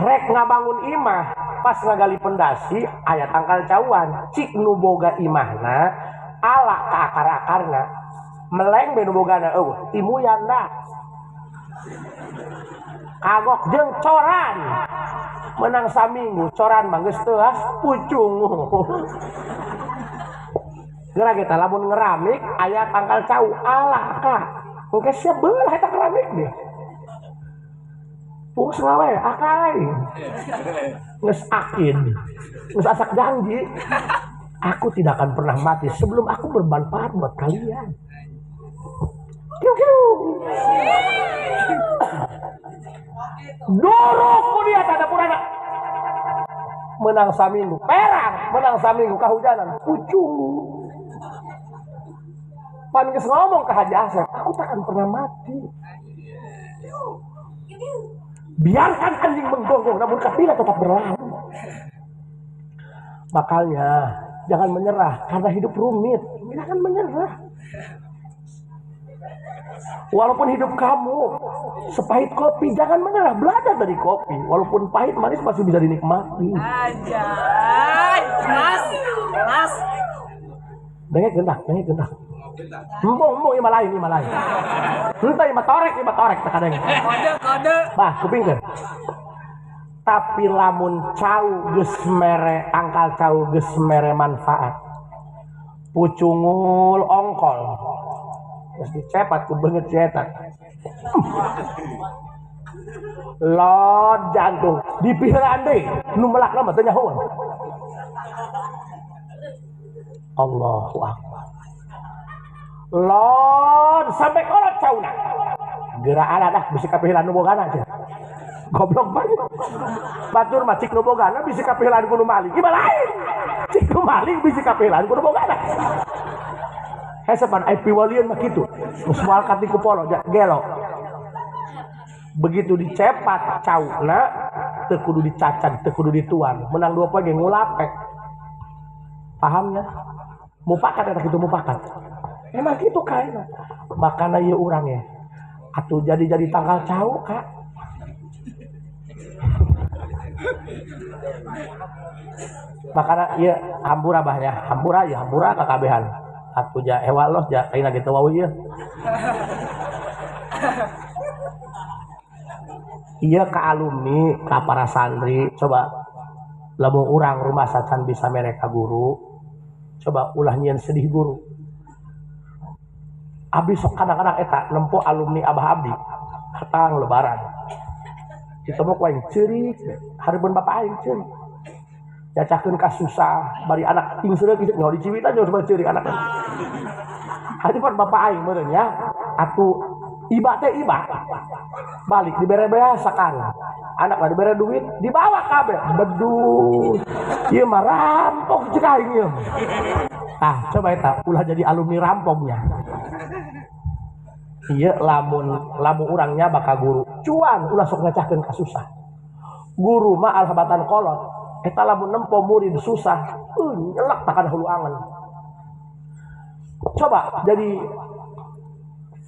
rek ngabangun imah pas ngagali pendasi aya tangkal cauan cik nu boga imahna ala ka akar-akarna meleng benu bogana timu yanda kagok jeung coran menang saminggu coran mah geus teu pucung geura kita lamun ngeramik aya tangkal cau ala ka engke sia beulah eta keramik deh punggus ngawe akai geus akid geus asak janji aku tidak akan pernah mati sebelum aku bermanfaat buat kalian. Dorok dia tanda purana menang saminggu perang menang saminggu kahujanan pucung pan geus ngomong ka Haji Asep aku tak akan pernah mati Biarkan anjing menggonggong, namun kafilah tetap berlalu. Makanya jangan menyerah karena hidup rumit. Jangan menyerah. Walaupun hidup kamu sepahit kopi, jangan menyerah. Belajar dari kopi. Walaupun pahit, manis masih bisa dinikmati. Ajay, mas. Dengar gendak. Mbong ima lain. Entah ima torek terkadang. Kode. Bah, kupingkeun. Tapi lamun cau geus mere angkal cau geus mere manfaat. Pucungul ongkol. Terus dicepat ku beungeut cetak. Lot jantung dipihiraan deui nu melakna mah teu nyahoan. Allahu akbar. Lot sampai kolot cauna. Geura ala dah bisi kapihilan nu bogana cenah. Goblok banget. Batur mah cik nu bogana bisi kapihilan ku nu maling. Gimana lain? Cik nu maling bisi kapihilan ku nu bogana. Hesepan ai piwalian mah kitu. Geus moal ka ti kupolo gelo. Begitu dicepat cauna teu kudu dicacan, teu kudu dituan. Menang 2 poe ge ngulapek. Pahamnya? Mupakat eta kitu mupakat. Emang gitu kayaknya. Makanya ya urang ya. Atuh jadi tanggal cau kak. Makanya ya hampura bahnya. Hampura kakabehan. Atuh ja ewalos ja ayeuna gitu wae ieu. Iya ka alumni, ka para santri, coba lamun urang rumah sacan bisa mereka guru. Coba ulah nyieun sedih guru. Abdi sok kadang-kadang eta nempo alumni Abah Abdi hatang lebaran. Ditemuk wae ceurik, hareupeun bapak aing ceurik. Jacakeun ka susah, bari anak ting seureuk kitu nyaho di Ciwida nyaho ceurik anak. Hadipan bapak aing meureun ya, atuh iba teh iba. Balik dibere bea sakali. Anak mah dibere duit, dibawa kabeh. Bedul. Ieu mah rampok cek aing ieu. Ah, coba eta ulah jadi alumni rampoknya. Iya lamun urangnya bakal guru cuan ulah sok ngacahkeun ka susah. Guru mah alhabatan kolot eta lamun nempo murid susah nyelak takana hulu angen. Coba jadi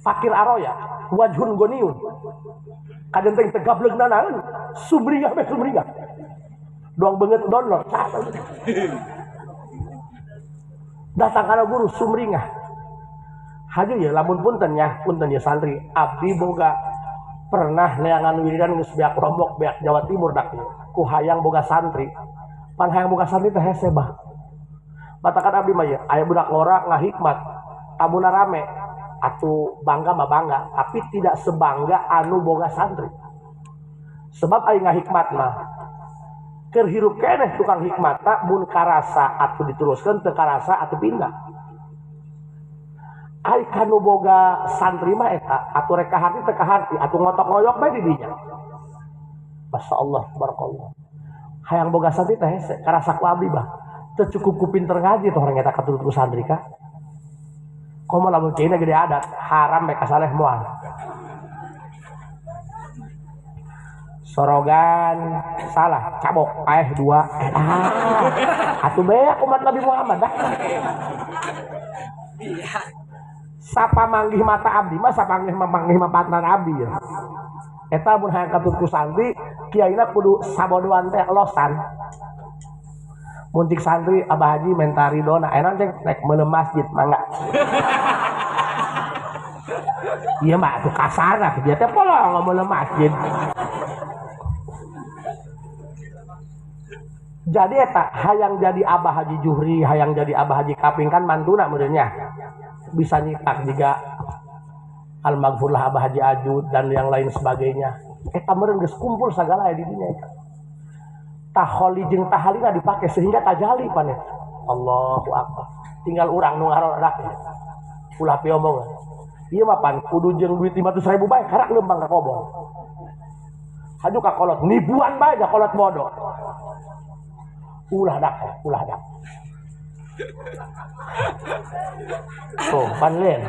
fakir aroya wajhun goniun kadang teh tegableugna naeun sumringah doang beungeut download datang kana guru sumringah. Haju ya lamun punten ya santri abdi boga pernah neangan wiridan geus beak Lombok beak Jawa Timur dak ku hayang boga santri pan hayang boga santri teh hese bah batakan abdi mah ya aya budak ngora ngahikmat abuna rame atuh bangga mah bangga tapi tidak sebangga anu boga santri sebab aya ngahikmat mah keur hirup keneh tukang hikmata mun karasa atuh diteruskeun teu karasa atuh pindah. Ai kanu boga santri mah eta atuh rek ka hati teu ka hati atuh ngotok-ngoyok bae di dinya. Masyaallah barakallah. Hayang boga santri teh hese karasa ku abdi bah. Teu cukup ku pinter ngaji teh orang eta katurut ku santri ka. Komo lamun kena gede adat haram bae ka saleh moal. Sorogan salah cabok paeh 2. Atuh beak umat Nabi Muhammad dah. Sapa manggih mata abdi mah sapanggih manggih mapatna abdi ya. Eta mun hayang katurut ku santri kiaina kudu sabodoan teh losan. Mun cik santri Abah Haji menta ridona enak cek nek meuleuh masjid mangga. Ieu mah atuh kasarna dia teh polong meuleuh masjid. Jadi eta hayang jadi Abah Haji Juhri, hayang jadi Abah Haji Kaping kan mantuna meureun nya. Bisa nyitak juga Al-Maghfurlah Abah Haji Ajud dan yang lain sebagainya. Eta meureun geus kumpul sagala di dinya eta. Taholi jeung tahalina dipake sehingga tajali paneh. Allahu Akbar. Tinggal urang nu ngarorak. Ulah piomongan. Ieu mah pan kudu jeung duit 500.000 bae karak leumpang ka kobong. Haju ka kolot nibuan bae da kolot bodoh. Ulah dak. Tuh, panlen.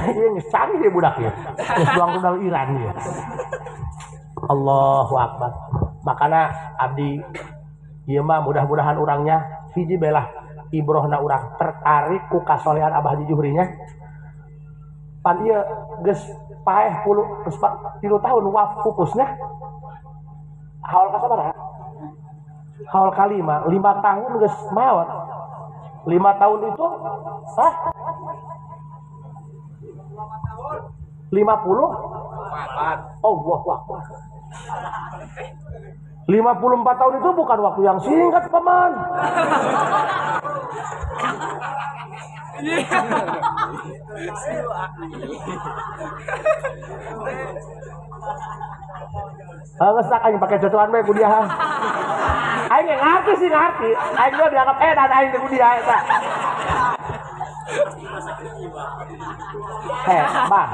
Ini canggih dia budak ya. Geus duang-duang Iran ya. Allahu Akbar. Makana abdi ieu mah mudah-mudahan urangnya hiji belah ibrohna urang tertarik ku kasolehan Abah Haji Juhri nya. Pan ieu geus paeh 3 tahun waf pupusnya. Haul ka sabaraha? Haul kalima 5 tahun geus maot. 5 tahun itu 50? Allahu Akbar. 54 tahun itu bukan waktu yang singkat, paman. Nggak sak aing pakai cocokan bae ku dia. Aing ngerti sih ngerti. Aing mah dianggap edan aing ku dia eta. Bang.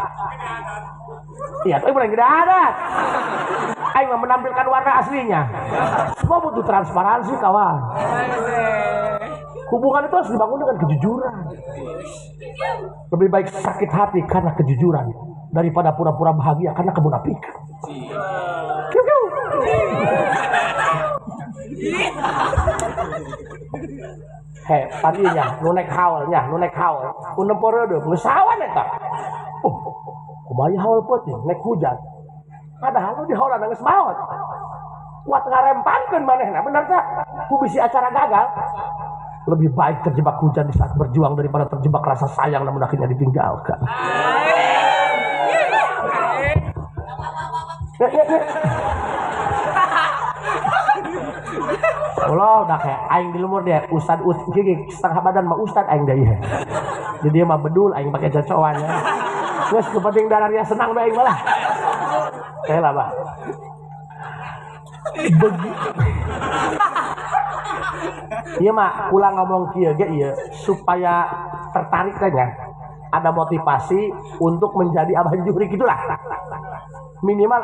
Iya, tapi boleh tidak ada. Aing mah menampilkan warna aslinya. Semua butuh transparansi, kawan. Hubungan itu harus dibangun dengan kejujuran. Lebih baik sakit hati karena kejujuran daripada pura-pura bahagia karena kemunafikan. Tadinya nunek haul, unemporeudeum geus sawan eta. Kumaha haul peuting nek hujan. Padahal di haul geus maot. Kuat ngarempangkeun manehna, bener teh? Ku bisi acara gagal. Lebih baik terjebak hujan di saat berjuang daripada terjebak rasa sayang namun akhirnya ditinggalkan. Allah udah kayak aing di lumur dia ustad setengah badan mah ustad aing deui. Jadi dia mah bedul aing pakai cocokan ya. Geus penting darahnya senang bae aing malah. Teh lah, Bang. Iya mah ulang ngomong kieu ge ieu supaya tertarik tanya. Ada motivasi untuk menjadi Abah Haji Juhri gitulah. Minimal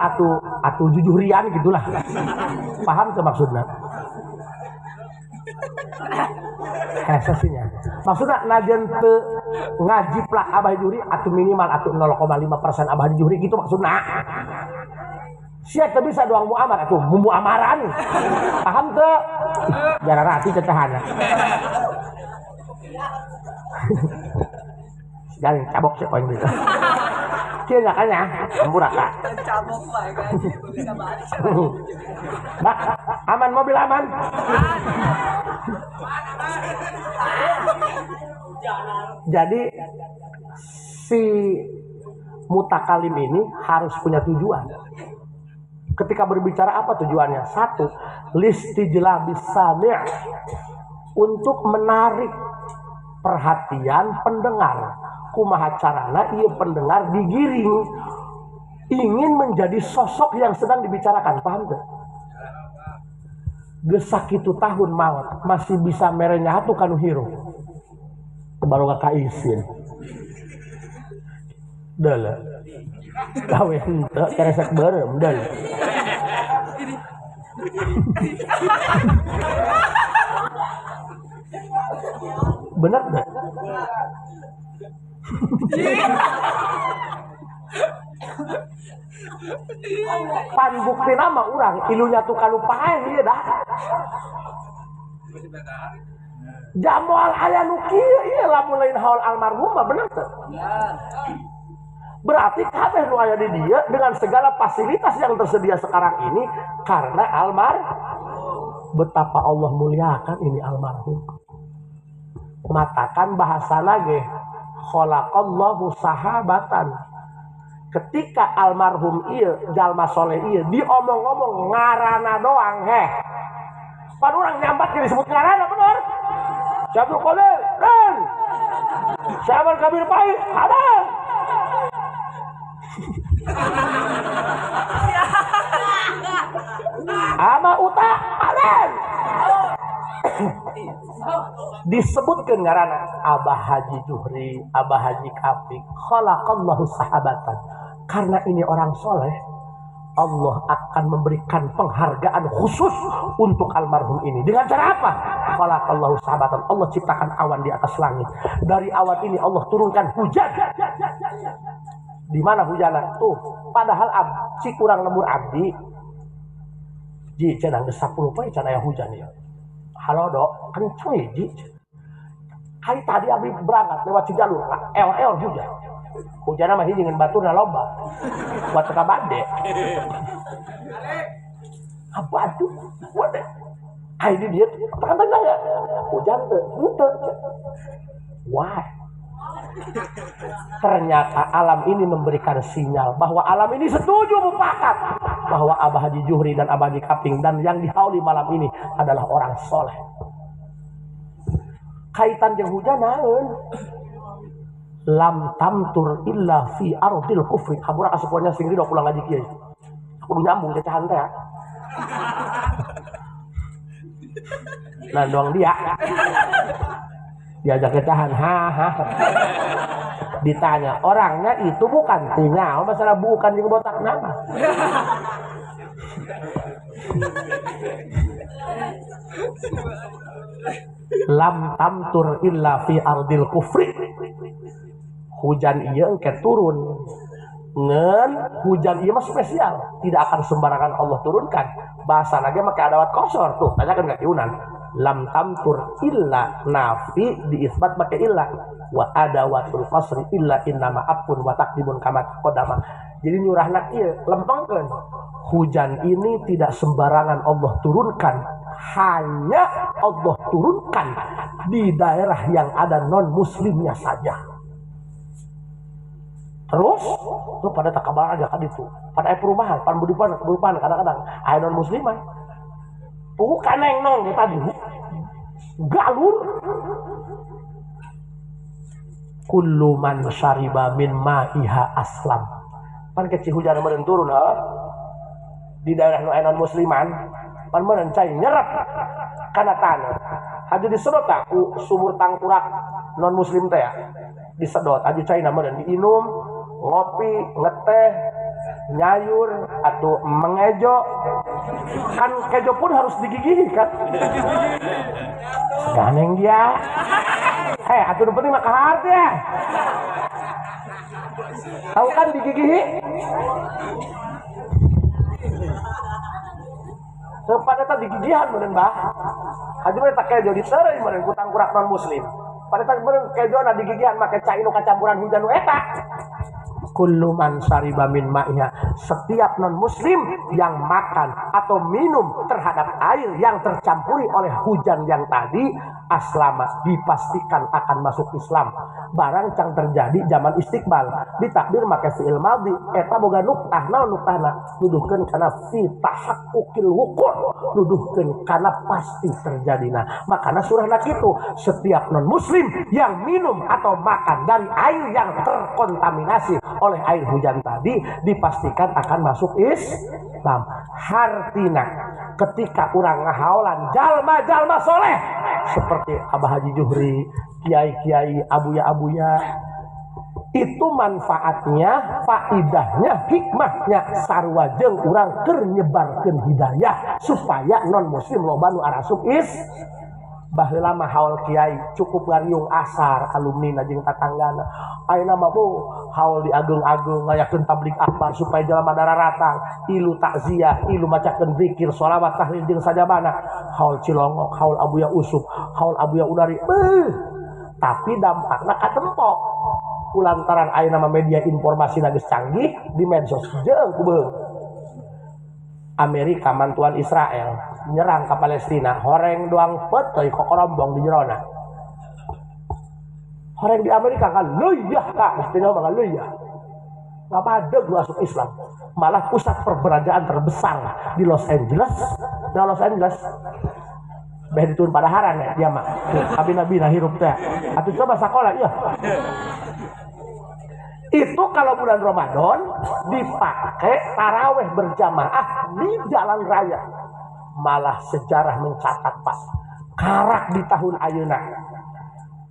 atu jujurian gitulah. Paham tuh maksudnya? Sesinya. Maksudnya najen teu ngajib lah Abah Haji Juhri atu minimal atu 0,5% Abah Haji Juhri gitu maksudnya. Siapa bisa doang muamar atuh muamaran. Paham tuh? Jarang rati cecahana. Jangan cabok sih poin gitu. Kieu nya kan ya, muraka. Cabok bae kan. Bisa baca. Nah, aman mobil aman. Jadi si mutakalim ini harus punya tujuan. Ketika berbicara apa tujuannya? 1, listijlabis sami', untuk menarik perhatian pendengar. Kumaha carana ieu pendengar digiring ingin menjadi sosok yang sedang dibicarakan, paham tuh? Geus sakitu tahun maot masih bisa merenya hatu kanu hirup. Baru kakaisin. Deuleu. Gawe henteu keresek beureum deuleu. Bener enggak? Pan bukti nama urang ilunya tuh kanu paeh ieu dah. Jamual aya nu kieu ieu lamun lain haul almarhum mah bener teh. Berarti kabeh nu aya di dia dengan segala fasilitas yang tersedia sekarang ini karena betapa Allah muliakan ini almarhum. Matakan bahasana ge khalaqallahu sahabatan. Ketika almarhum ieu jalma soleh ieu diomong-omong ngaranna doang pan urang nyambat disebut ngaranna bener. Syabul Qadir dan Syaban Kabir Pahit ada. Ama Uta ada. Disebutkan ngaranna Abah Haji Juhri, Abah Haji Kafik, khalaqallahu sahabatan. Karena ini orang soleh, Allah akan memberikan penghargaan khusus untuk almarhum ini. Dengan cara apa? Khalaqallahu sahabatan. Allah ciptakan awan di atas langit. Dari awan ini Allah turunkan hujan. Di mana hujannya? Tuh, padahal si kurang lembur abdi. Ji cenah geus 10 poe can aya hujan ya. Halo dok, kenceng ya ji. Hari tadi abdi berangkat lewat Cijalur, eor hujan. Hujanna mah hiji ngan baturna loba. Buat teka bade. Abadu, wade. Ai di dieu tekan ya. Hujan teh, henteu. Wah. Ternyata alam ini memberikan sinyal bahwa alam ini setuju mufakat bahwa Abah Haji Juhri dan Abah Haji Kaping dan yang dihauli malam ini adalah orang soleh. Kaitan jeung hujan naon? Lam tamtur illa fi ardil kufri. Hamura kasukuannya sing ridho pulang ngaji kieu. Kudu nyambung cacahan teh. Nah doang dia. Diajak cacahan, ditanya, orangnya itu bukan tinggal, masalah bukan yang botak nama. Lam tamtur illa fi ardil kufri. Hujan iya engke turun. Ngen hujan iya mah spesial, tidak akan sembarangan Allah turunkan. Bahasa lagi make adawat kosor tuh, tanyakan ka Yunan. Lam tamtur illa nafi diisbat pakai illa wa adawatul qasri illa innama apun wa taqdimun kama qadama. Jadi nyurahna ieu lempengkeun. Hujan ini tidak sembarangan Allah turunkan, hanya Allah turunkan di daerah yang ada non muslimnya saja. Terus tuh pada takabar aja kan itu. Pada perumahan, pan budipan kadang-kadang aya non musliman. Bukan neng tadi galur. Kullu man syariba min ma'iha aslam. Pan kecil hujan meureun turun di daerah non musliman, pan meureun cai nyerep kana tanah. Haju disedot ku sumur tangkurak non muslim teh ya. Disedot aju cai meureun diinum, ngopi, ngeteh, nyayur atau mengejo. Kan kejo pun harus digigihi kan. Ganeng dia. Atuh penting mah kahar ya. Tahu kan digigihi? Pada tadi digigihan meureun Mbah. Haji mah tak kejo diteureun meureun ku tangkurak non muslim. Pada tadi meureun kejo na digigihan make cai nu kacampuran hujan nu eta. Kullu man syariba min ma'iha. Setiap non muslim yang makan atau minum terhadap air yang tercampuri oleh hujan yang tadi, aslama, dipastikan akan masuk Islam. Barang cang terjadi zaman istiqbal ditakdir make fi'il madhi eta boga nuktah. Naon nuktahna? Nuduhkeun kana fi tahaqqul wuqu', nuduhkeun kana pasti terjadina. Makana surahna kitu, setiap non muslim yang minum atau makan dari air yang terkontaminasi oleh air hujan tadi dipastikan akan masuk Islam. Hartina ketika orang ngahaolan jalma-jalma soleh seperti Abah Haji Juhri, kiai-kiai, abuya-abuya, itu manfaatnya, faidahnya, hikmahnya sarua jeung urang keur nyebarkeun hidayah supaya non muslim loba nu arasup baheula mah haul kiai cukup ngariung asar alumni jeung tatanggana. Ayeuna mah haul diageung-ageung ngayakeun tablik akbar supaya jalma dararatang, ilu takziah, ilu macakeun zikir, sholawat, tahlil jeung sajabana. Haul Cilongok, haul Abuya Usuf, haul Abuya Unari. Tapi dampakna katempok. Kulantaran ayeuna mah media informasi geus canggih di medsos jeung kubeung. Amerika mantuan Israel nyerang ke Palestina, horeng doang peteuy kokorombong di jerona. Horeng di Amerika kan leuyah kak, mestinya mah leuyah. Ngapa ada masuk Islam? Malah pusat perbelanjaan terbesar di Los Angeles. Nah Los Angeles beh diturun pada haran ya dia mah. Abi-nabi hirup teh. Atuh coba sekolah iya. Itu kalau bulan Ramadan dipakai taraweh berjamaah di jalan raya. Malah sejarah mencatat Pak, karak di tahun ayeuna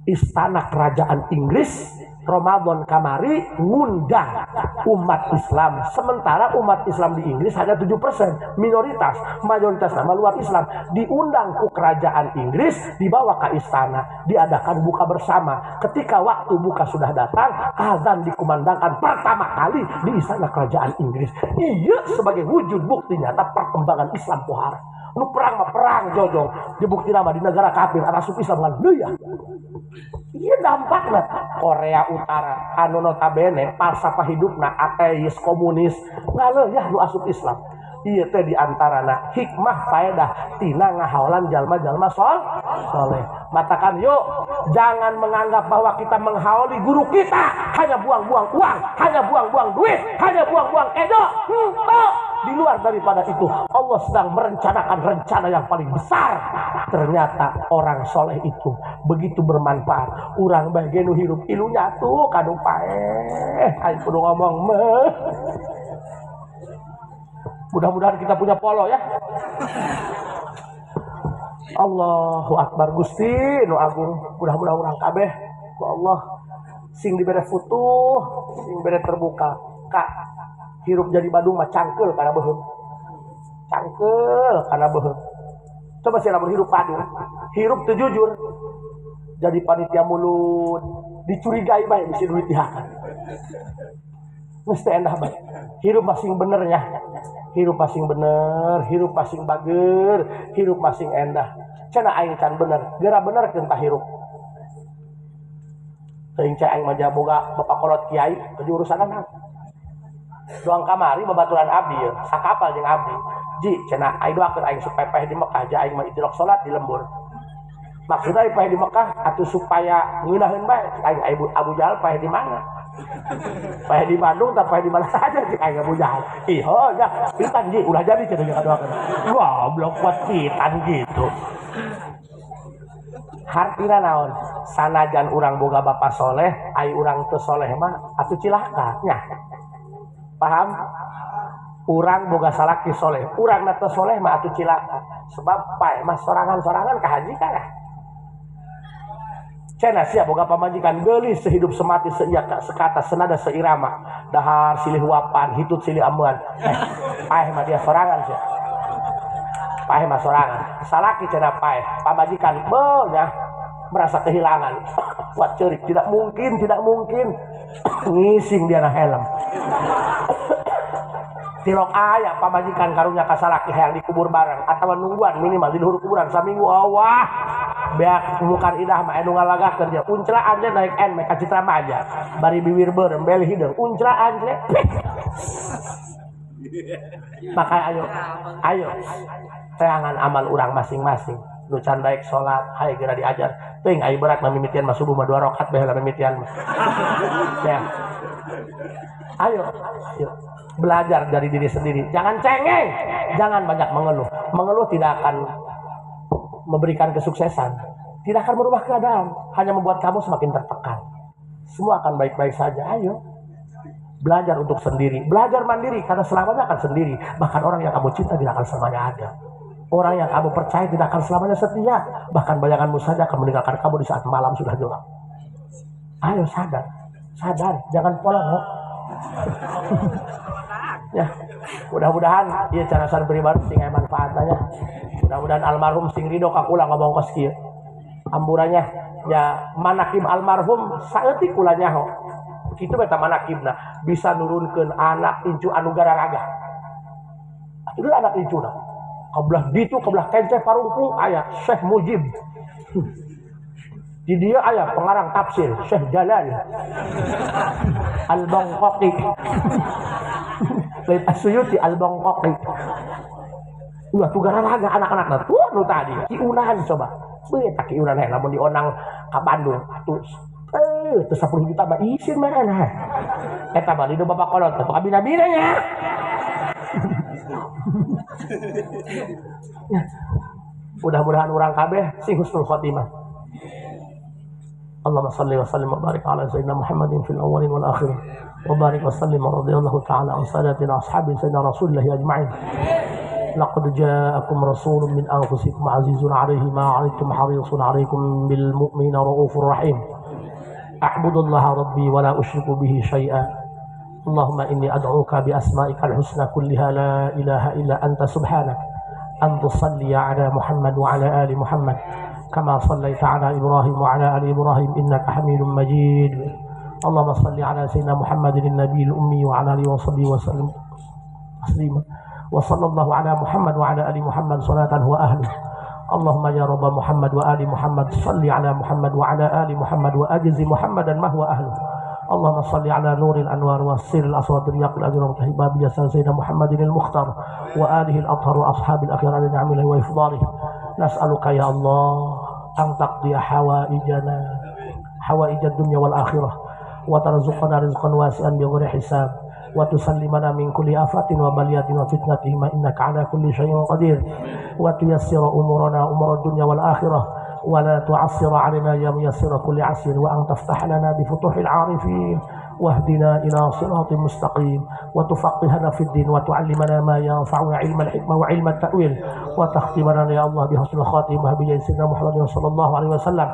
istana kerajaan Inggris Ramadan kamari ngundang umat Islam, sementara umat Islam di Inggris hanya 7%, minoritas, mayoritas nama luar Islam. Diundang ke kerajaan Inggris, dibawa ke istana, diadakan buka bersama. Ketika waktu buka sudah datang, azan dikumandangkan pertama kali di istana kerajaan Inggris. Iya, sebagai wujud bukti nyata perkembangan Islam pohara. Nu perang mah perang jojong, dibukti nama di negara kafir asup Islam kan ya. Iya dampaknya Korea Utara anu notabene falsafah hidupna ateis komunis ngaleuh nu asup Islam. Ieu teh di antarana hikmah faedah tina ngahaolan jalma-jalma soleh. Matakan yuk, jangan menganggap bahwa kita menghaoli guru kita hanya buang-buang uang, hanya buang-buang duit, hanya buang-buang edo. Di luar daripada itu, Allah sedang merencanakan rencana yang paling besar. Ternyata orang soleh itu begitu bermanfaat. Urang bae nu hirup ilunya tuh kanu paeh. Ayo kudu ngomong meh. Mudah-mudahan kita punya polo ya. Allahu Akbar Gusti nu agung. Mudah-mudahan urang kabeh ku Allah sing dibere futuh, sing dibere terbuka. Kak, hirup jadi Badung mah cangkel karena beuheum. Cangkel karena beuheum. Coba sih lamun hirup Badung, hirup teu jujur. Jadi panitia mulut, dicurigai bae bisi duit dihakan. Mesti endah bae. Hirup masing benernya. Hirup masing bener, hirup masing bager, hirup masing endah. Cenah aing can bener, geura bener keun tah hirup. Teuing cai aing mah boga bapak kolot kiai kejurusanana. Doang kamari babaturan abdi ya, sakapal jeung abdi. Ji, cenah aing doakeun aing supaya paeh di Mekah, ja aing mah itilok salat di lembur. Maksudnya paeh di Mekah atuh supaya ngeunaheun bae. Aing Abu Jahal paeh di mana? Paeh di Bandung tak paeh di mana saja sih aing Abu Jahal. Iho, ya, pitan ji ulah jadi cenah jeung doakeun. Wah, blok kuat pitan gitu. Hartina naon? Sanajan urang boga bapak soleh, ai urang teu soleh mah atuh cilaka nya. Paham? Urang boga salaki soleh, urang teu soleh mah atuh cilaka. Sebab pae mah sorangan-sorangan ka haji kana. Cenah sia boga pamajikan geulis sehidup semati sekata senada seirama. Dahar silih wapan, hitut silih amuan. Paeh mah dia sorangan sia. Paeh mah sorangan. Salaki cenah paeh, pamajikan beunya merasa kehilangan. Kuat ceurik, tidak mungkin. Ngising dia na helm. Tilok aya pamajikan karunya ka salaki hayang dikubur bareng atawa nungguan minimal di luhur kuburan saminggu awah. Beak mukan idah mah anu ngalagakeun dia. Uncraan teh naik en meka citra maja. Bari bibir beureum beli hideung. Uncraan teh. Maka ayo. Teangan amal urang masing-masing. Nu can daek salat, haye geura diajar. Teuing aya berat mamimitian mah subuh mah 2 rakaat bae lah mimitian mah. Ya. Ayo. Belajar dari diri sendiri. Jangan cengeng. Jangan banyak mengeluh. Mengeluh tidak akan memberikan kesuksesan, tidak akan merubah keadaan, hanya membuat kamu semakin tertekan. Semua akan baik-baik saja. Ayo belajar untuk sendiri, belajar mandiri, karena selamanya akan sendiri. Bahkan orang yang kamu cinta tidak akan selamanya ada. Orang yang kamu percaya tidak akan selamanya setia. Bahkan bayanganmu saja akan meninggalkan kamu di saat malam sudah gelap. Ayo sadar, jangan polong. Ya, mudah-mudahan ieu carasan pribadi sing aya manfaatnya. Mudah-mudahan almarhum sing ridho ka kula ngomong kos kieu. Amburannya ya manakib almarhum saeutik kula nyaho. Kitu eta manakibna bisa nurunkeun anak incu anu gararaga. Atuh anak incuna. Kabelah ditu kabelah kenceh parungkung aya Syekh Mujib. Di dia aya pengarang tafsir Syekh Jalal Al-Bangqaqi. Lain Asyuyuti Al-Bangqaqi. Ulah tugararaga anak-anakna tuh nu tadi kiunan coba. Beuh tak kiunan he lamun dionang ka Bandung atuh teu 10 juta mah isin mana. Eta mah di bapak kolot teh abina-bina nya. Mudah-mudahan urang kabeh sing husnul khotimah. Allahumma shalli wa sallim wa barik ala sayyidina Muhammadin fil awwalin wal akhirin wa barik wa sallim radhiyallahu ta'ala an sadatina ashabi sayyidina Rasulillah ajma'in. Laqad ja'akum rasulun min anfusikum azizun 'alaihi ma 'anittum harisun 'alaikum bil mu'minina raufur rahim. a'budullaha rabbi wa la usyriku bihi syai'a. Allahumma inni ad'uka bi asma'ikal husna kulliha la ilaha illa anta subhanak an tusalli ala Muhammad wa ala ali Muhammad kama sallaita ala Ibrahim wa ala ali Ibrahim innaka Hamidum Majid. Allahumma salli ala sayyidina Muhammadin nabiyil ummi wa ala alihi wa sahbihi wa sallam taslima. Wa sallallahu ala Muhammad wa ala ali Muhammad salatan wa ahli. Allahumma ya Rabb Muhammad wa ali Muhammad salli ala Muhammad wa ala ali Muhammad wa ajzi Muhammadan ma huwa ahlu. Allahumma salli ala nuril anwar wa sirril aswad riyaqil ajram tahibab ya sayyidina Muhammadin al-mukhtar wa alihi al-athhar wa ashabil akhir ala ni'amihi wa ifdalihi. Nas'aluka ya Allah an taqdiya hawaijana hawaijad dunya wal akhirah wa tarzuqana rizqan wasi'an bi ghairi hisab wa tusallimana min kulli afatin wa baliyatin wa fitnatin ma innaka ala kulli syai'in qadir wa tuyassira umurana umurad dunya wal akhirah wa la tu'assira 'alaina ya muyassira kulli 'asir wa an taftah lana bi futuhil 'arifin wahdina ila siratin mustaqim wa tufaqqihna fid din wa tu'allimana ma yanfa'una 'ilmal hikmah wa 'ilmat ta'wil wa takhtimana ya Allah bi husnil khatimah bi sayyidina Muhammadin sallallahu alaihi wasallam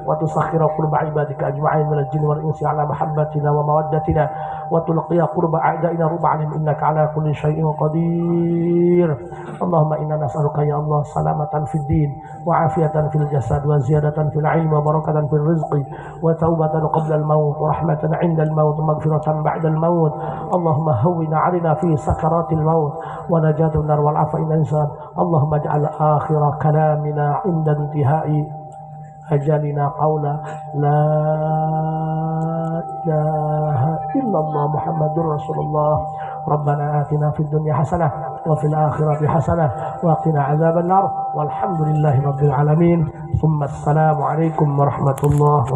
wa tusakhkhira qurba ibadika ajma'in minal jinni wal insi 'ala mahabbatina wa mawaddatina wa tulqiya qurba a'da'ina ruba 'alim innaka 'ala kulli syai'in qadir. Allahumma inna nas'aluka ya Allah salamatan fid din wa 'afiyatan fil jasad wa ziyadatan fil 'ilmi wa barakatan fil rizqi wa taubatan qabla al-maut wa rahmatan 'inda al-maut wa maghfiratan ba'da al-maut. Allahumma hawwin 'alaina fi sakaratil maut wa najatun nar wal 'afwa inna insan. Allahumma ij'al akhir kalamina 'inda intihai ajalina qawla la ilaha illallah Muhammadur Rasulullah. Rabbana atina fid dunya hasanah wa fil akhirati hasanah wa qina adzaban nar walhamdulillahi rabbil alamin. Thumma assalamu alaikum warahmatullahi wabarakatuh.